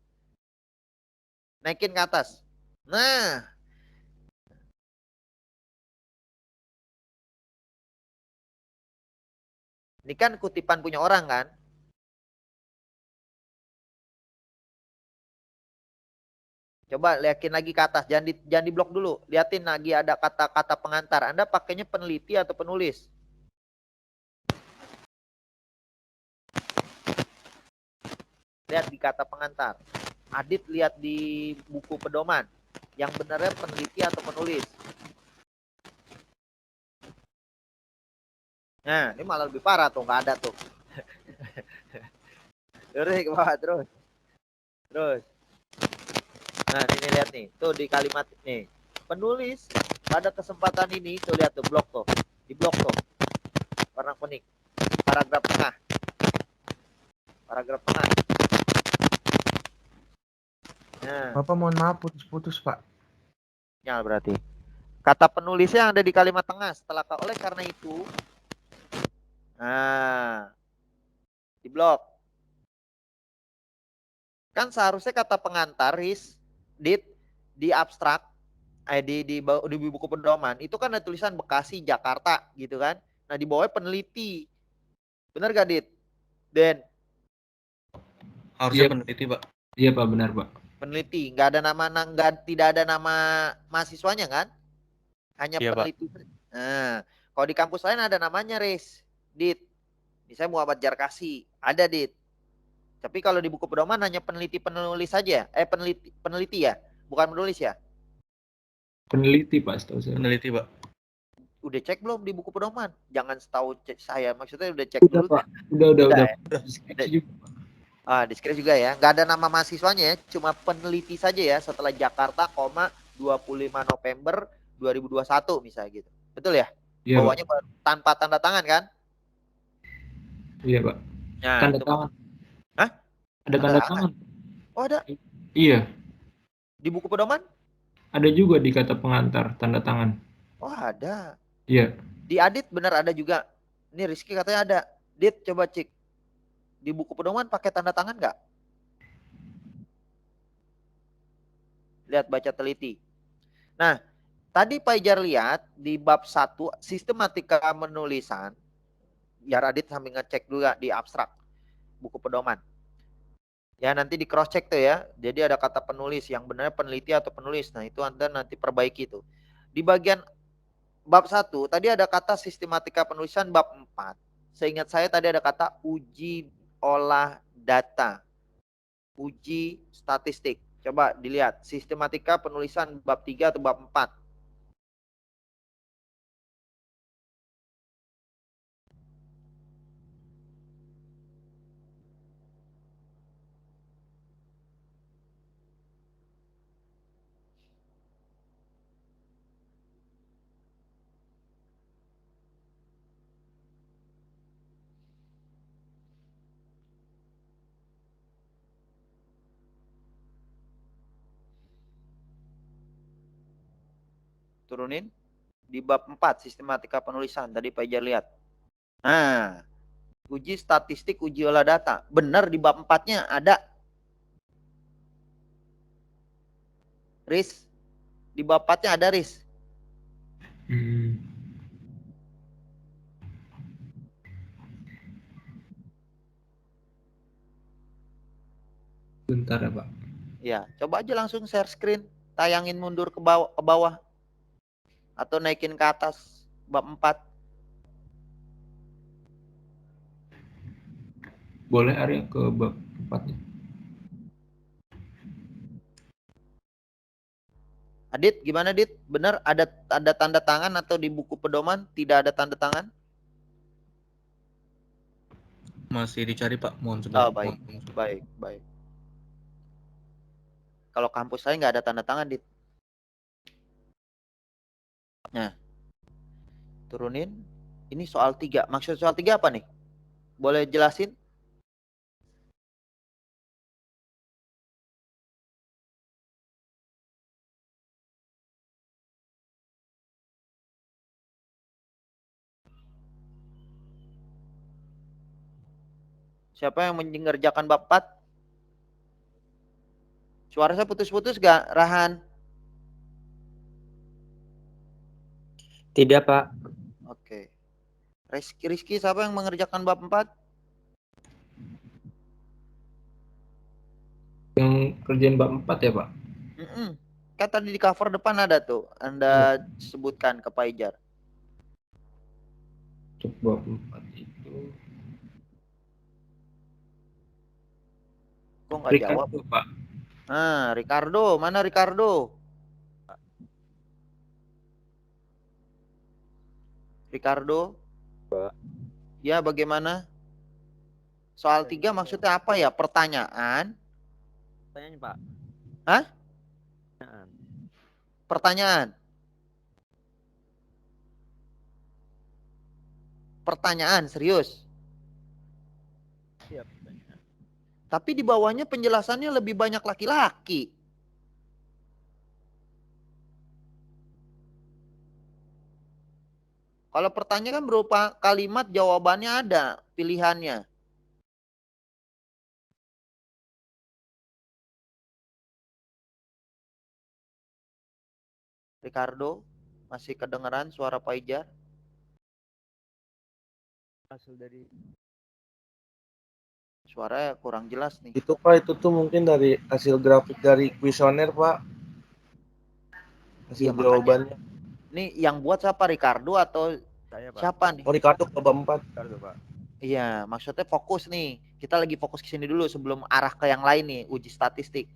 [SPEAKER 9] Naikin ke atas. Nah, ini kan kutipan punya orang kan? Coba liatin lagi ke atas, jangan di blok dulu. Liatin lagi ada kata-kata pengantar. Anda pakainya peneliti atau penulis? Lihat di kata pengantar. Adit lihat di buku pedoman. Yang benarnya peneliti atau penulis? Nah, ini malah lebih parah tuh, nggak ada tuh. Terus ke bawah terus. Terus. Nah, ini lihat nih. Tuh di kalimat nih. Penulis pada kesempatan ini, tuh lihat tuh blok tuh. Di blok tuh. Warna kuning. Paragraf tengah. Paragraf tengah. Nah,
[SPEAKER 11] Bapak mohon maaf putus-putus, Pak.
[SPEAKER 9] sinyal berarti. Kata penulisnya yang ada di kalimat tengah. Setelah oleh karena itu. Nah. Di blok. Kan seharusnya kata pengantar di abstrak di buku pedoman itu kan ada tulisan Bekasi, Jakarta gitu kan. Nah, di bawahnya peneliti. Benar gak, Dit? Den.
[SPEAKER 4] Harusnya peneliti, Pak.
[SPEAKER 6] Iya, Pak, benar, Pak.
[SPEAKER 9] Peneliti, tidak ada nama mahasiswanya kan? Hanya
[SPEAKER 3] Iya,
[SPEAKER 9] peneliti.
[SPEAKER 3] Pak.
[SPEAKER 9] Nah, kalau di kampus lain ada namanya, Dit. Misalnya Muhammad Jarkasi, ada, Dit. Tapi kalau di buku pedoman hanya peneliti-penulis saja. Peneliti ya, bukan penulis ya?
[SPEAKER 6] Peneliti, Pak, setahu saya.
[SPEAKER 4] Peneliti, Pak.
[SPEAKER 9] Udah cek belum di buku pedoman? Jangan setahu saya, maksudnya udah cek
[SPEAKER 6] Udah,
[SPEAKER 9] dulu.
[SPEAKER 6] Pak. Udah.
[SPEAKER 9] Ya?
[SPEAKER 6] Deskripsi juga, Pak.
[SPEAKER 9] Deskripsi juga ya. Nggak ada nama mahasiswanya ya, cuma peneliti saja ya setelah Jakarta, 25 November 2021 misalnya gitu. Betul ya?
[SPEAKER 6] Iya,
[SPEAKER 9] Bawahnya
[SPEAKER 6] Pak.
[SPEAKER 9] tanpa tanda tangan kan?
[SPEAKER 6] Iya, Pak.
[SPEAKER 9] Nah,
[SPEAKER 6] Tanda
[SPEAKER 9] itu
[SPEAKER 6] tangan.
[SPEAKER 9] Hah?
[SPEAKER 6] Ada tanda tangan.
[SPEAKER 9] Oh, ada.
[SPEAKER 6] Iya.
[SPEAKER 9] Di buku pedoman?
[SPEAKER 6] Ada juga di kata pengantar tanda tangan.
[SPEAKER 9] Oh, ada.
[SPEAKER 6] Iya.
[SPEAKER 9] Di Adit benar ada juga. Ini Rizky katanya ada. Dit, coba cek. Di buku pedoman pakai tanda tangan nggak? Lihat, baca teliti. Nah, tadi Pak Ijar lihat di bab 1 sistematika menulisan. Biar Adit sambil ngecek juga di abstrak buku pedoman. Ya, nanti di cross check tuh ya. Jadi ada kata penulis yang benarnya peneliti atau penulis. Nah, itu Anda nanti perbaiki tuh. Di bagian bab 1 tadi ada kata sistematika penulisan, bab 4. Seingat saya tadi ada kata uji olah data. Uji statistik. Coba dilihat sistematika penulisan bab 3 atau bab 4. Turunin di bab 4 sistematika penulisan tadi Pak Ijar lihat. Nah, uji statistik, uji olah data. Benar di bab 4-nya ada. Riz, di bab 4-nya ada, Riz.
[SPEAKER 6] Bentar ya, Pak.
[SPEAKER 9] Ya, coba aja langsung share screen, tayangin mundur ke bawah. Atau naikin ke atas bab 4.
[SPEAKER 6] Boleh Arya ke bab 4-nya.
[SPEAKER 9] Adit, gimana Dit? Benar ada tanda tangan atau di buku pedoman tidak ada tanda tangan?
[SPEAKER 4] Masih dicari, Pak. Mohon sebentar.
[SPEAKER 9] Oh, baik. Kalau kampus saya nggak ada tanda tangan, Dit. Nah, turunin. Ini soal 3. Maksud soal 3 apa nih? Boleh jelasin? Siapa yang mengerjakan bab 4? Suara saya putus-putus gak, Rahan?
[SPEAKER 10] Tidak, Pak.
[SPEAKER 9] Oke. Rizky, siapa yang mengerjakan bab 4?
[SPEAKER 6] Yang kerjaan bab 4 ya, Pak?
[SPEAKER 9] Kan tadi di cover depan ada tuh. Anda sebutkan ke Pak Ijar.
[SPEAKER 6] Untuk bab 4 itu.
[SPEAKER 9] Kok nggak jawab?
[SPEAKER 6] Pak.
[SPEAKER 9] Nah, Ricardo. Mana Ricardo? Ricardo?
[SPEAKER 3] Pak.
[SPEAKER 9] Ya, bagaimana? Soal 3 maksudnya apa ya? Pertanyaan?
[SPEAKER 3] Pertanyaan, Pak.
[SPEAKER 9] Hah? Pertanyaan. Pertanyaan, serius.
[SPEAKER 3] Iya, pertanyaan.
[SPEAKER 9] Tapi di bawahnya penjelasannya lebih banyak laki-laki. Kalau pertanyaan kan berupa kalimat, jawabannya ada pilihannya. Ricardo, masih kedengeran suara Pak Ijar?
[SPEAKER 3] Hasil dari
[SPEAKER 9] Suaranya kurang jelas nih.
[SPEAKER 7] Itu Pak, itu tuh mungkin dari hasil grafik dari kuesioner Pak. Hasil
[SPEAKER 9] Iya,
[SPEAKER 7] jawabannya.
[SPEAKER 9] Ini yang buat siapa, Ricardo atau
[SPEAKER 3] saya, Pak.
[SPEAKER 9] siapa nih?
[SPEAKER 7] Oh, Ricardo ke bab 4.
[SPEAKER 3] Ricardo, Pak.
[SPEAKER 9] Iya, maksudnya fokus nih. Kita lagi fokus ke sini dulu sebelum arah ke yang lain nih, uji statistik.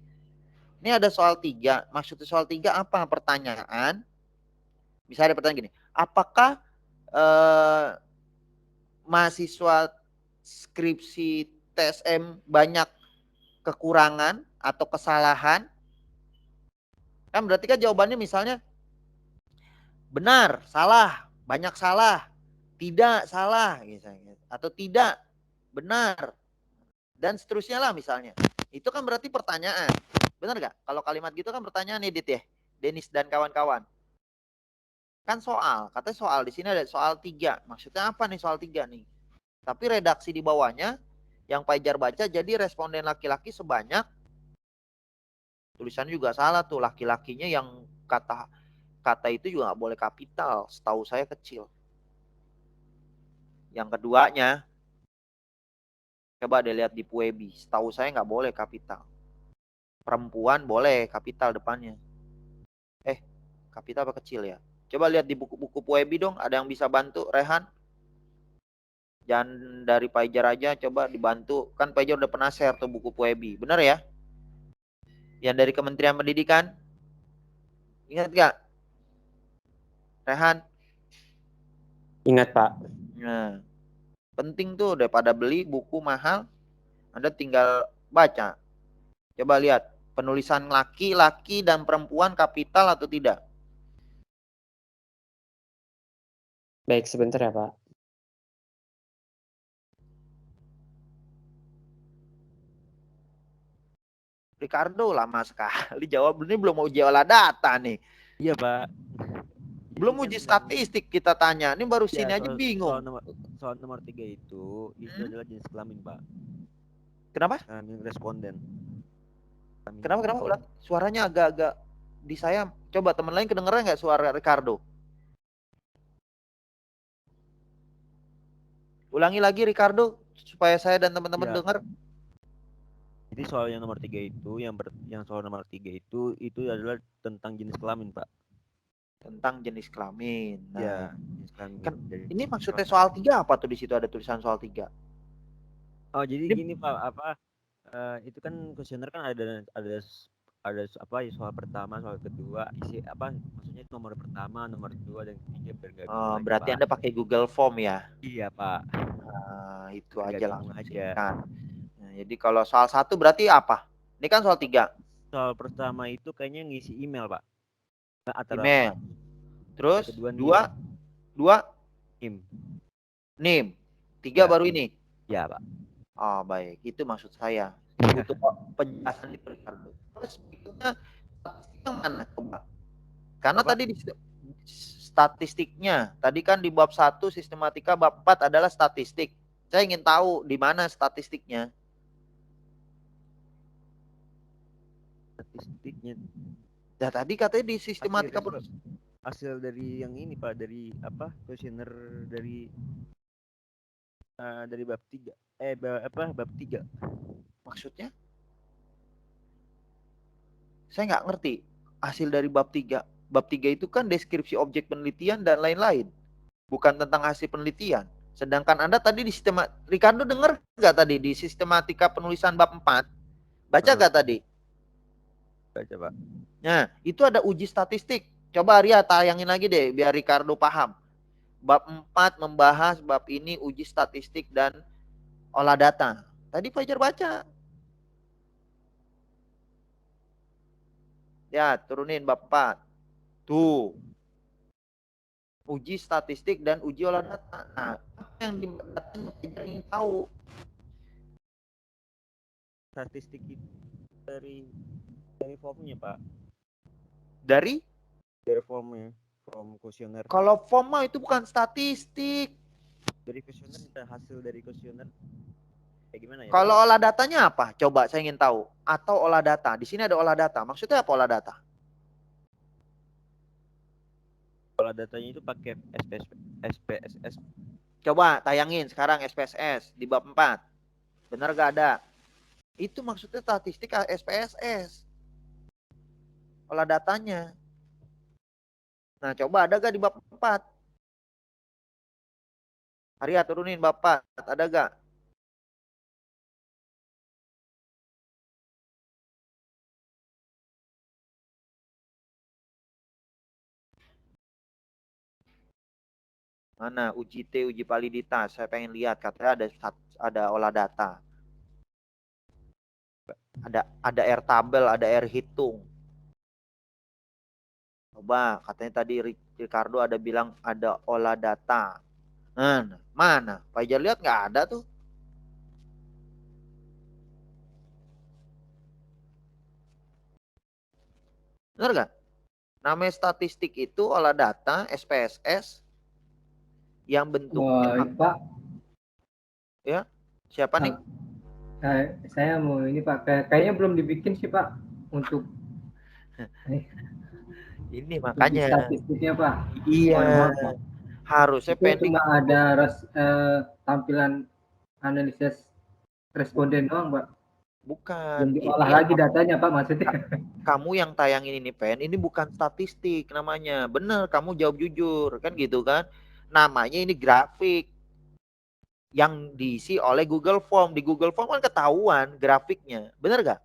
[SPEAKER 9] Ini ada soal 3. Maksudnya soal 3 apa? Pertanyaan. Bisa ada pertanyaan gini. Apakah mahasiswa skripsi TSM banyak kekurangan atau kesalahan? Kan berarti kan jawabannya misalnya benar, salah, banyak salah, tidak salah, atau tidak, benar, dan seterusnya lah misalnya. Itu kan berarti pertanyaan. Benar gak? Kalau kalimat gitu kan pertanyaan nih, Dit ya. Denis dan kawan-kawan. Kan soal. Katanya soal. Di sini ada soal 3. Maksudnya apa nih soal 3 nih? Tapi redaksi di bawahnya yang Pak Ijar baca, jadi responden laki-laki sebanyak. Tulisannya juga salah tuh. Laki-lakinya yang kata itu juga nggak boleh kapital. Setahu saya kecil. Yang keduanya, coba dilihat di Puebi. Setahu saya nggak boleh kapital. Perempuan boleh kapital depannya. Kapital apa kecil ya? Coba lihat di buku-buku Puebi dong. Ada yang bisa bantu, Rehan? Jangan dari Pak Ijar aja, coba dibantu. Kan Pak Ijar udah pernah share tuh buku Puebi. Bener ya? Yang dari Kementerian Pendidikan? Ingat gak? Rehan?
[SPEAKER 10] Ingat, Pak.
[SPEAKER 9] Nah, penting tuh daripada beli buku mahal, Anda tinggal baca. Coba lihat, penulisan laki-laki dan perempuan kapital atau tidak?
[SPEAKER 10] Baik, sebentar ya, Pak.
[SPEAKER 9] Ricardo lama sekali jawab. Ini belum uji olah data nih.
[SPEAKER 3] Iya, Pak.
[SPEAKER 9] Belum uji statistik kita tanya. Ini baru sini aja bingung.
[SPEAKER 3] Soal nomor 3 itu adalah jenis kelamin, Pak.
[SPEAKER 9] Kenapa?
[SPEAKER 3] Responden.
[SPEAKER 9] Kenapa? Ulang. Suaranya agak-agak di saya. Coba teman lain kedengeran nggak suara Ricardo? Ulangi lagi Ricardo supaya saya dan teman-teman dengar.
[SPEAKER 3] Jadi soal yang nomor 3 itu, yang soal nomor 3 itu adalah tentang jenis kelamin, Pak.
[SPEAKER 9] Tentang jenis kelamin. Nah,
[SPEAKER 3] ya, jenis kelamin.
[SPEAKER 9] Kan ini maksudnya soal 3 apa tuh di situ ada tulisan soal 3?
[SPEAKER 3] Oh, jadi gini, Pak, itu kan kuesioner kan ada apa ya, soal pertama, soal kedua, isi apa maksudnya nomor pertama, nomor 2 dan ketiga bergabung.
[SPEAKER 9] Oh, berarti Anda pakai Google Form ya?
[SPEAKER 3] Iya, Pak.
[SPEAKER 9] Itu aja langsung aja. Nah, jadi kalau soal 1 berarti apa? Ini kan soal 3.
[SPEAKER 3] Soal pertama itu kayaknya ngisi email, Pak.
[SPEAKER 9] Email. Terus
[SPEAKER 3] Kedua NIM.
[SPEAKER 9] dua
[SPEAKER 3] NIM.
[SPEAKER 9] NIM. 3
[SPEAKER 3] Ya.
[SPEAKER 9] baru ini.
[SPEAKER 3] Ya, Pak.
[SPEAKER 9] Oh, baik. Itu maksud saya. Butuh penjelasan di Ricardo. Terus berikutnya statistiknya mana coba? Karena
[SPEAKER 3] Apa?
[SPEAKER 9] tadi di statistiknya, tadi kan di bab 1 sistematika, bab 4 adalah statistik. Saya ingin tahu di mana statistiknya.
[SPEAKER 3] Statistiknya.
[SPEAKER 9] Ya tadi katanya di sistematika
[SPEAKER 3] Hasil dari yang ini Pak, dari apa? Kuesioner dari bab 3. Bab 3.
[SPEAKER 9] Maksudnya? Saya nggak ngerti hasil dari bab 3. Bab 3 itu kan deskripsi objek penelitian dan lain-lain. Bukan tentang hasil penelitian. Sedangkan Anda tadi di Ricardo dengar nggak tadi di sistematika penulisan bab 4? Baca nggak tadi?
[SPEAKER 3] Baca, Pak.
[SPEAKER 9] Nah, itu ada uji statistik. Coba Arya tayangin lagi deh biar Ricardo paham. Bab 4 membahas bab ini uji statistik dan olah data. Tadi Fajar baca. Ya, turunin bab 4. Tuh. Uji statistik dan uji olah data. Nah, apa yang ingin tahu?
[SPEAKER 3] Statistik itu dari formnya, Pak.
[SPEAKER 9] Dari
[SPEAKER 3] formnya, form kuesioner.
[SPEAKER 9] Kalau form mah itu bukan statistik.
[SPEAKER 3] Dari kuesioner kita hasil dari kuesioner. Kayak gimana ya?
[SPEAKER 9] Kalau olah datanya apa? Coba saya ingin tahu. Atau olah data. Di sini ada olah data. Maksudnya apa olah data?
[SPEAKER 3] Olah datanya itu pakai SPSS.
[SPEAKER 9] Coba tayangin sekarang SPSS di bab 4. Benar gak ada? Itu maksudnya statistik SPSS. Olah datanya. Nah, coba ada gak di bab 4? Arya turunin bab 4. Ada gak? Mana uji T, uji validitas? Saya pengen lihat katanya ada olah data. Ada R tabel, ada R hitung. Coba katanya tadi Ricardo ada bilang ada olah data. Mana? Fajar lihat nggak ada tuh. Benar nggak? Namanya statistik itu olah data SPSS yang bentuknya
[SPEAKER 8] Pak.
[SPEAKER 9] Ya, siapa nih?
[SPEAKER 8] Saya mau ini Pak, kayaknya belum dibikin sih Pak untuk
[SPEAKER 9] ini makanya
[SPEAKER 8] statistiknya Pak.
[SPEAKER 9] Iya. Harusnya
[SPEAKER 8] Itu
[SPEAKER 9] pending.
[SPEAKER 8] cuma ada tampilan analisis responden doang Pak.
[SPEAKER 9] Bukan.
[SPEAKER 8] Belum diolah lagi datanya Pak maksudnya.
[SPEAKER 9] Kamu yang tayangin ini ini bukan statistik namanya. Bener, kamu jawab jujur kan gitu kan. Namanya ini grafik yang diisi oleh Google Form. Di Google Form kan ketahuan grafiknya. Bener gak?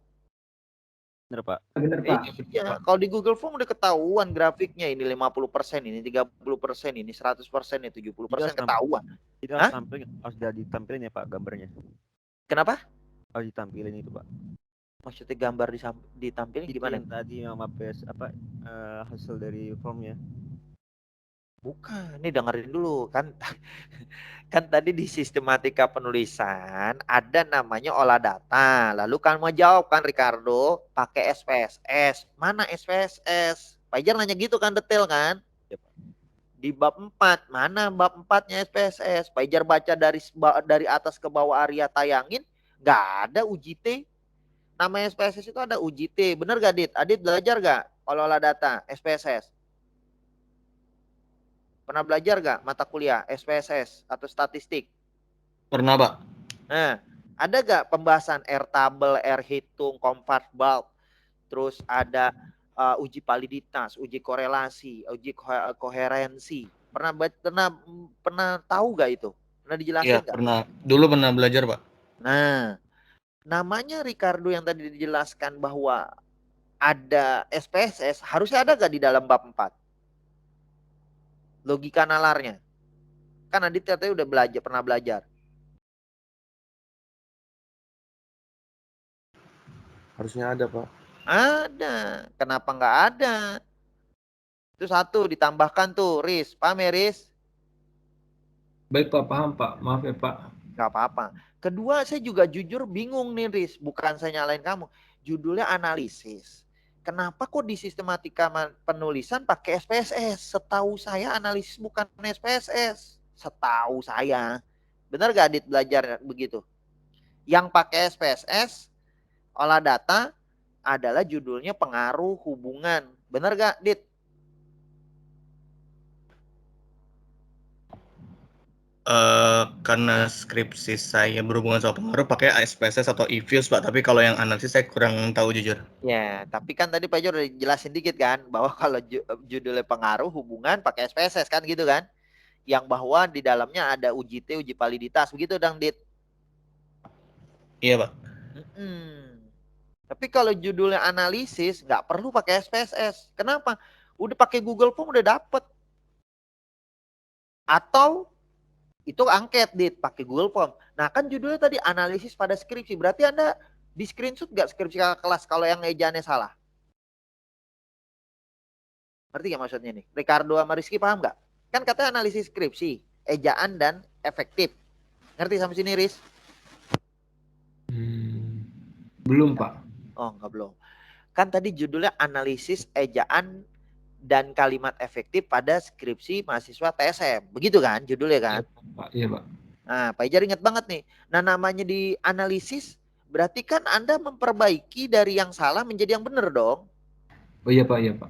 [SPEAKER 3] Bener, Pak.
[SPEAKER 8] Bener, Pak.
[SPEAKER 9] Iya, kalau di Google Form udah ketahuan grafiknya. Ini 50%, ini 30%, ini 100%, ini 70% ketahuan.
[SPEAKER 3] Itu harus sudah ditampilin ya Pak gambarnya.
[SPEAKER 9] Kenapa?
[SPEAKER 3] Harus ditampilin itu Pak.
[SPEAKER 9] Maksudnya gambar ditampilin gimana?
[SPEAKER 3] Yang tadi yang hasil dari formnya.
[SPEAKER 9] Bukan, ini dengerin dulu kan. Kan tadi di sistematika penulisan ada namanya olah data. Lalu kamu jawab kan Ricardo pakai SPSS. Mana SPSS? Fajar nanya gitu kan detail kan?
[SPEAKER 3] Ya, Pak.
[SPEAKER 9] Di bab 4, mana bab 4-nya SPSS? Fajar baca dari atas ke bawah Arya tayangin, nggak ada uji T. Namanya SPSS itu ada uji T. Bener gak Adit? Adit belajar gak olah data SPSS? Pernah belajar gak mata kuliah SPSS atau statistik?
[SPEAKER 4] Pernah, Pak.
[SPEAKER 9] Nah, ada gak pembahasan R tabel, R hitung, compact bulk, terus ada uji validitas, uji korelasi, uji koherensi. Pernah tahu gak itu? Pernah dijelasin
[SPEAKER 4] Iya,
[SPEAKER 9] gak?
[SPEAKER 4] pernah. Dulu pernah belajar, Pak.
[SPEAKER 9] Nah, namanya Ricardo yang tadi dijelaskan bahwa ada SPSS, harusnya ada gak di dalam bab 4? Logika nalarnya. Kan Adit katanya udah pernah belajar.
[SPEAKER 7] Harusnya ada, Pak.
[SPEAKER 9] Ada. Kenapa nggak ada? Itu satu, ditambahkan tuh, Riz. Paham ya, Riz?
[SPEAKER 6] Baik Pak, paham Pak. Maaf ya Pak.
[SPEAKER 9] Gak apa-apa. Kedua, saya juga jujur bingung nih, Riz. Bukan saya nyalain kamu. Judulnya analisis. Kenapa kok di sistematika penulisan pakai SPSS? Setahu saya analisis bukan SPSS. Setahu saya. Benar gak Adit belajar begitu? Yang pakai SPSS, olah data, adalah judulnya pengaruh hubungan. Benar gak, Dit?
[SPEAKER 4] Karena skripsi saya berhubungan sama pengaruh pakai SPSS atau EViews Pak, tapi kalau yang analisis saya kurang tahu jujur.
[SPEAKER 9] Ya, tapi kan tadi Pak Jo udah jelasin dikit kan, bahwa kalau judulnya pengaruh hubungan pakai SPSS kan gitu kan, yang bahwa di dalamnya ada uji T, uji validitas, begitu dong, Dit?
[SPEAKER 4] Iya Pak.
[SPEAKER 9] Tapi kalau judulnya analisis nggak perlu pakai SPSS. Kenapa? Udah pakai Google Form udah dapet. Atau itu angket, Dit, pakai Google Form. Nah kan judulnya tadi analisis pada skripsi. Berarti Anda di screenshot nggak skripsi kakak kelas kalau yang ejaannya salah? Ngerti nggak maksudnya nih? Ricardo sama Rizky paham nggak? Kan katanya analisis skripsi, ejaan dan efektif. Ngerti sampai sini, Riz?
[SPEAKER 6] Belum Pak.
[SPEAKER 9] Oh nggak belum. Kan tadi judulnya analisis ejaan dan kalimat efektif pada skripsi mahasiswa TSM. Begitu kan judulnya kan?
[SPEAKER 6] Iya Pak.
[SPEAKER 9] Nah Pak Ijar ingat banget nih. Nah namanya di analisis berarti kan Anda memperbaiki dari yang salah menjadi yang benar dong.
[SPEAKER 6] Oh iya Pak, iya Pak.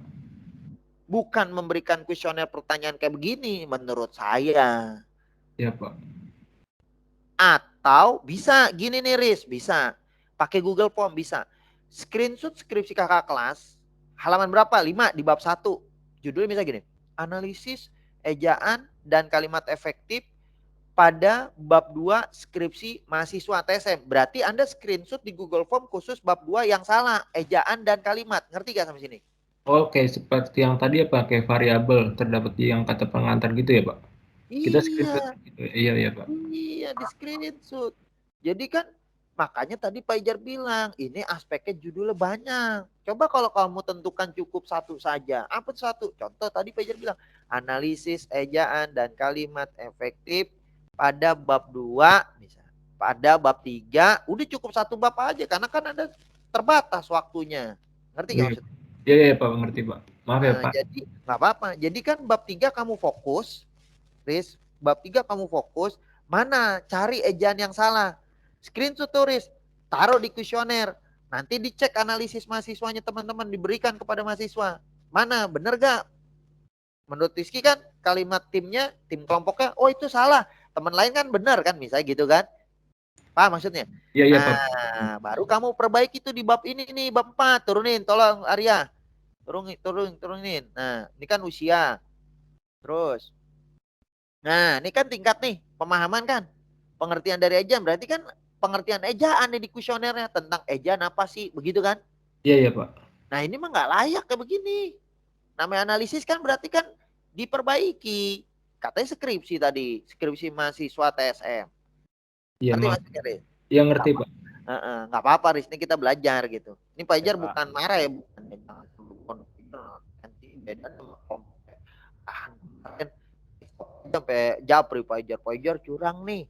[SPEAKER 9] Bukan memberikan kuesioner pertanyaan kayak begini menurut saya.
[SPEAKER 6] Iya Pak.
[SPEAKER 9] Atau bisa gini nih Riz, bisa. Pakai Google Form bisa. Screenshot skripsi kakak kelas. Halaman berapa? 5 di bab 1. Judulnya misalnya gini. Analisis, ejaan, dan kalimat efektif pada bab 2 skripsi mahasiswa TSM. Berarti Anda screenshot di Google Form khusus bab 2 yang salah. Ejaan dan kalimat. Ngerti gak sampai sini?
[SPEAKER 6] Oke, seperti yang tadi ya pakai variabel terdapat di yang kata pengantar gitu ya Pak? Kita screenshot gitu. Iya Pak.
[SPEAKER 9] Iya, di screenshot. Jadi kan makanya tadi Pak Ijar bilang, ini aspeknya judulnya banyak. Coba kalau kamu tentukan cukup satu saja. Apa satu? Contoh tadi Pak Ijar bilang, analisis ejaan dan kalimat efektif pada bab 2, misalnya. Pada bab 3, udah cukup satu bab aja. Karena kan ada terbatas waktunya. Ngerti gak maksudnya?
[SPEAKER 6] Iya Pak, ngerti Pak. Maaf ya Pak.
[SPEAKER 9] Jadi nggak apa-apa. Jadi kan bab 3 kamu fokus, Riz. Bab 3 kamu fokus, mana cari ejaan yang salah. Screenshot tulis, taruh di kuesioner. Nanti dicek analisis mahasiswanya teman-teman, diberikan kepada mahasiswa. Mana, bener gak? Menurut Rizky kan kalimat timnya, tim kelompoknya, oh itu salah. Teman lain kan benar kan, misalnya gitu kan. Paham maksudnya?
[SPEAKER 6] Iya Pak.
[SPEAKER 9] Nah, baru kamu perbaiki itu di bab ini nih, bab 4. Turunin, tolong Arya. Turunin. Nah, ini kan usia. Terus. Nah, ini kan tingkat nih, pemahaman kan. Pengertian dari ejaan, berarti kan pengertian ejaan nih di kuesionernya. Tentang ejaan apa sih, begitu kan?
[SPEAKER 6] Iya Pak.
[SPEAKER 9] Nah, ini mah nggak layak kayak begini. Namanya analisis kan berarti kan diperbaiki. Katanya skripsi tadi, skripsi mahasiswa TSM.
[SPEAKER 6] Iya,
[SPEAKER 9] Ngerti
[SPEAKER 6] Mas.
[SPEAKER 9] maksudnya, Riz?
[SPEAKER 6] Iya ngerti Pak.
[SPEAKER 9] Nggak apa-apa, Riz. Ini kita belajar gitu. Ini Pak Ijar bukan marah ya, bukan. Nanti beda sama kelompok. Sampai japri Pak Ijar curang nih.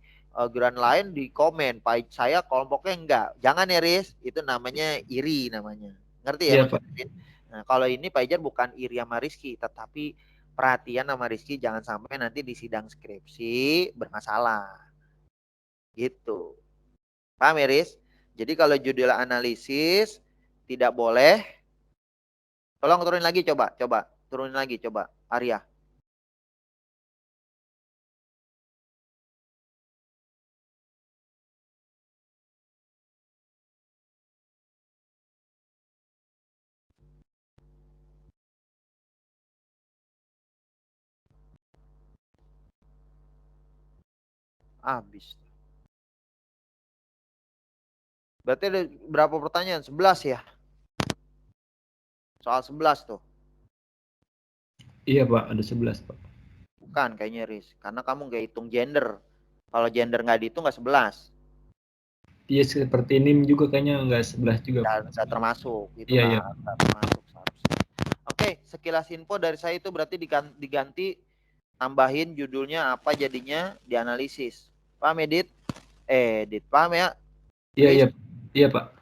[SPEAKER 9] Geran lain di komen, saya kelompoknya enggak. Jangan ya, Riz. Itu namanya iri namanya. Ngerti ya?
[SPEAKER 6] Iya, Pak.
[SPEAKER 9] Nah, kalau ini Pak Ijar bukan iri sama Rizky, tetapi perhatian sama Rizky jangan sampai nanti di sidang skripsi bermasalah. Gitu. Paham ya, Riz? Jadi kalau judul analisis tidak boleh. Tolong turunin lagi coba. Turunin lagi coba, Arya. Habis. Berarti ada berapa pertanyaan? 11 ya? Soal 11 tuh.
[SPEAKER 6] Iya Pak, ada 11 Pak.
[SPEAKER 9] Bukan kayaknya, Riz. Karena kamu nggak hitung gender. Kalau gender nggak dihitung nggak 11.
[SPEAKER 6] Iya seperti ini juga kayaknya nggak 11 juga.
[SPEAKER 9] Nggak termasuk. Itu
[SPEAKER 6] iya.
[SPEAKER 9] nggak termasuk seharusnya. Oke. Oke, sekilas info dari saya itu berarti diganti tambahin judulnya apa jadinya dianalisis. Paham ya, Dit? Dit, paham ya?
[SPEAKER 6] Iya, iya. Iya, Pak.